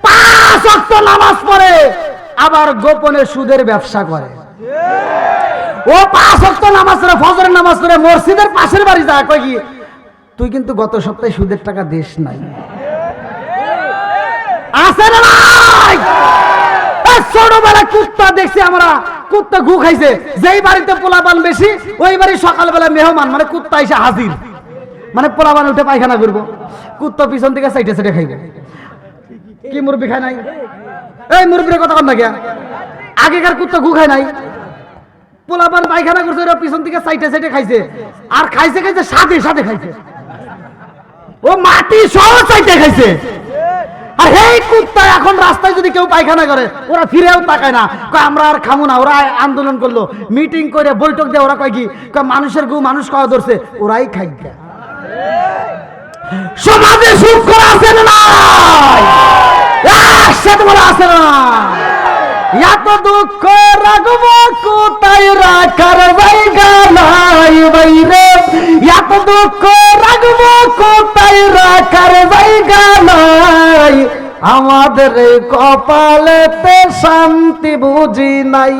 5 ওয়াক্ত নামাজ পড়ে আবার গোপনে সুদের ব্যবসা করে। ও 5 ওয়াক্ত নামাজ পড়ে, ফজরের নামাজ পড়ে, মসজিদের পাশের বাড়ি যায়, কয় কি তুই কিন্তু গত সপ্তাহে সুদের টাকা দিস নাই, আছে না নাই? ছোটবেলা কুত্তা দেখছি আমরা, কুত্তা গু খাইছে, যেই বাড়িতে পোলাপান বেশি ওই বাড়ি সকালবেলা মেহমান মানে কুত্তা এসে হাজির, মানে পোলাপান উঠে পায়খানা করবো, কুত্তা পিছন থেকে সাইডে সাইডে খাইবে। কি মুরব্বি খায় নাই? এই মুরব্বির কথা কন না গিয়া, আগেকার কুত্তা গু খায় নাই, পোলাপান পায়খানা করছে, ওরা পিছন থেকে সাইডে সাইডে খাইছে, আর খাইছে খাইছে সাথে সাথে খাইছে, ও মাটি সহ সাইডে খাইছে। আর এই কুত্তা এখন রাস্তায় যদি কেউ পায়খানা করে ওরা ফিরেও তাকায় না, আমরা আর খামু না। ওরা আন্দোলন করলো, মিটিং করে বৈঠক দিয়ে ওরা কয় কি, মানুষের গু মানুষ খাওয়া ধরছে, ওরাই খাই। সমাজে সুখ করা আছে না নাই? সাথে বলে আছে না এত দুঃখ রাখবো কোথায় রাখার জায়গা নাই বাইরে এত দুঃখ রাখবো কোথায় রাখার জায়গা নাই আমাদের এই কপালেতে শান্তি বুঝি নাই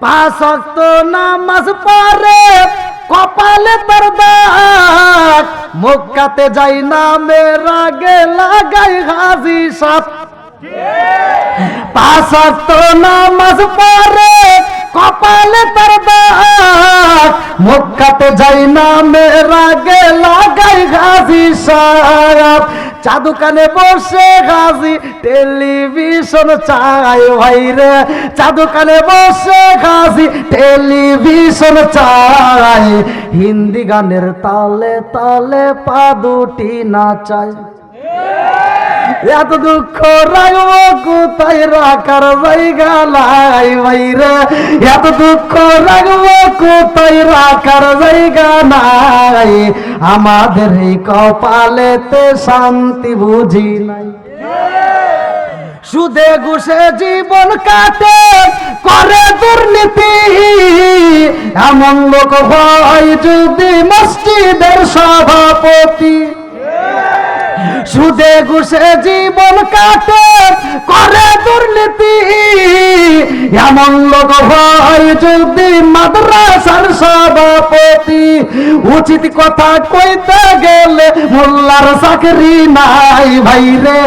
পাঁচ ওয়াক্ত নামাজ পড়ে কপালে তার দাগ মক্কাতে যাই না মেরা গে লাগাই হাজি সাপ পাঁচ ওয়াক্ত নামাজ পড়ে কপালে তার দাগ মক্কাতে যাই না মেরা গে লাগাই হাজি সাপ চা দোকানে বসে গাজি টেলিভিশন চাই ভাইরে চা দোকানে বসে গাজি টেলিভিশন চাই হিন্দি গানের তালে তালে পা দুটি নাচাই এত দুঃখ রাখবো কোথায় রাখার জায়গা নাই ভাইরে এত দুঃখ রাখবো কোথায় রাখার জায়গা নাই আমাদের এই কপালেতে শান্তি বুঝি নাই সুদে ঘুষে জীবন কাটে করে দুর্নীতি এমন লোক হয় যদি মসজিদের সভাপতি সুদে ঘুষে জীবন কাটে করে দুর্নীতি এমন লোক হয় যদি মাদ্রাসার সভাপতি উচিত কথা কইতে গেলে মোল্লার চাকরি নাই ভাইরে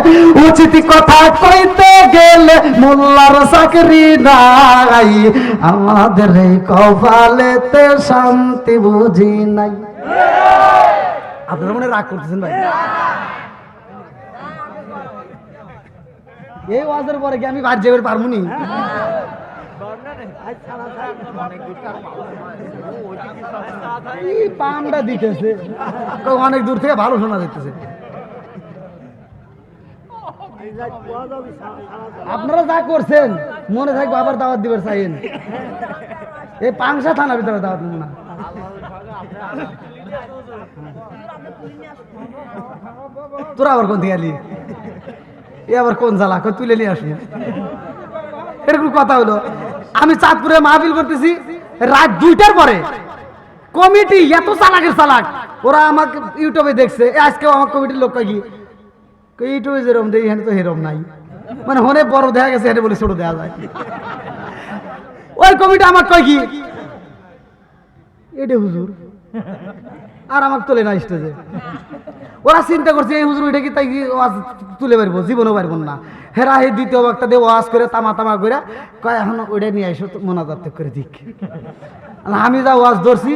উচিত কথা কইতে গেলে মোল্লার চাকরি নাই আমাদের এই কপালেতে শান্তি বুঝি নাই আপনারা মনে রাগ করতেছেন ভাই এই ওয়াজের পরে কি আমি বাড়ি যাবে পারবো নি পামটা দিতেছে অনেক দূর থেকে ভালো শোনা যাইতেছে আপনারা যা করছেন মনে থাকবে আবার দাওয়াত দিবার চাইেন এই পাংশা থানা ভিতরে দাওয়াত নেব না তোরা আবার কোন থেকে আলি এ আবার কোন জ্বালা তুলে নিয়ে আসি এরকম কথা হলো আমি চাঁদপুরে মাহফিল করতেছি রাত 2টার পরে কমিটি এত চালাকের চালাক ওরা আমাকে ইউটিউবে দেখছে আজকেও আমার কমিটির লোক কি ইউটিউবে যেরকম দেই এখানে তো সেরকম নাই মানে হনে বড় দেখা গেছে এটা বলে ছোট দেওয়া যায় ওই কমিটি আমার কয় কি এটা হুজুর আর আমাকে তোলে না স্টেজে ওরা চিন্তা করছে এই হুজুর এটা কি তাই ওয়াজ তুলে পারবো জীবনও পারবো না হেরা এই দ্বিতীয় বক্তা দিয়ে ওয়াজ করে তামা তামা করে কয় এখন ওইটা নিয়ে আসো মোনাজাত করে দিক আমি যা ওয়াজ ধরছি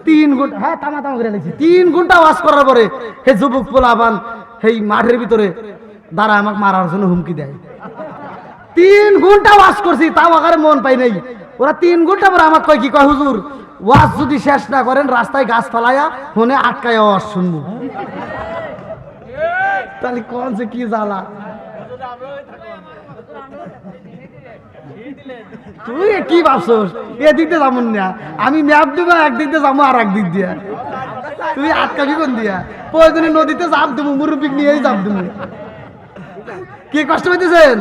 3 ঘন্টা হ্যাঁ তামা তামা করে লাগছি 3 ঘন্টা ওয়াজ করার পরে হে যুবক পোলাপান সেই মাঠের ভিতরে দাঁড়া আমাকে মারার জন্য হুমকি দেয় 3 ঘন্টা ওয়াজ করছি তাও আকারে মন পাই নাই ওরা 3 ঘন্টা পরে আমার কয় কি কয় হুজুর ওয়াজ যদি শেষ না করেন রাস্তায় গাছ ফালাইয়া ফোনে আটকায় ওয়াজ শুনবো তাহলে কোন সে কি জ্বালা তুই কি ভাবছস এদিক দিয়ে যাবো না আমি ম্যাপ দিব একদিক দিয়ে যাবো আর একদিক দিয়া তুই আটকাবি কোন দিয়া প্রয়োজনে নদীতে চাপ দেবো মুরব্বী নিয়েই চাপ দেবো কি কষ্ট হইতেছেন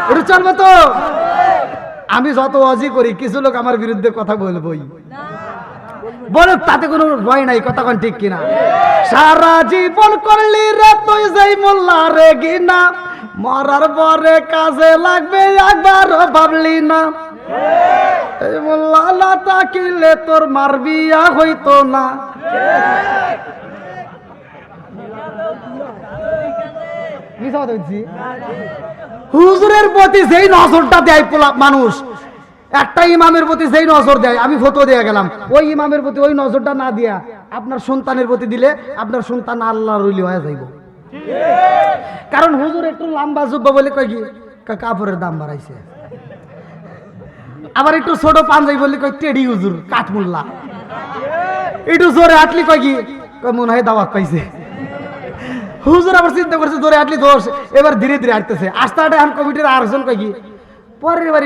এটা চলবে তো আমি যত ওয়াজি করি কিছু লোক আমার বিরুদ্ধে কথা বলবই বলো তাতে কোনো ভয় নাই কথা কোন ঠিক কিনা সারা জীবন করলি রে তুই যাই মোল্লা রে গিনা মরার পরে কাজে লাগবে একবার ভাবলি না এই মোল্লা না তাকিলে তোর মার বিয়া হইতো না হুজুরের প্রতি যেই নজরটা দেয় মানুষ একটা ইমামের প্রতি যেই নজর দেয় আমি ফটো দিয়ে গেলাম ওই ইমামের প্রতি ওই নজরটা না দিয়া আপনার সন্তানের প্রতি দিলে আপনার সন্তান আল্লাহর ওলি হয়ে যাইব কারণ হুজুর একটু লম্বা জুব্বা বলে কয় কি কাপড়ের দাম বাড়াইছে আবার একটু ছোট পাঞ্জাবি বলে কয় টেডি হুজুর কাঠমুল্লা একটু জোরে হাঁটলি কয় কি মনে হয় দাওয়াত পাইছে হুজুর আবার চিন্তা করছে জোরে হাঁটলি দোষ এবার ধীরে ধীরে হাঁটতেছে আস্তে হাঁটে এখন কমিটির আরেকজন কয় কি পরের বাড়ি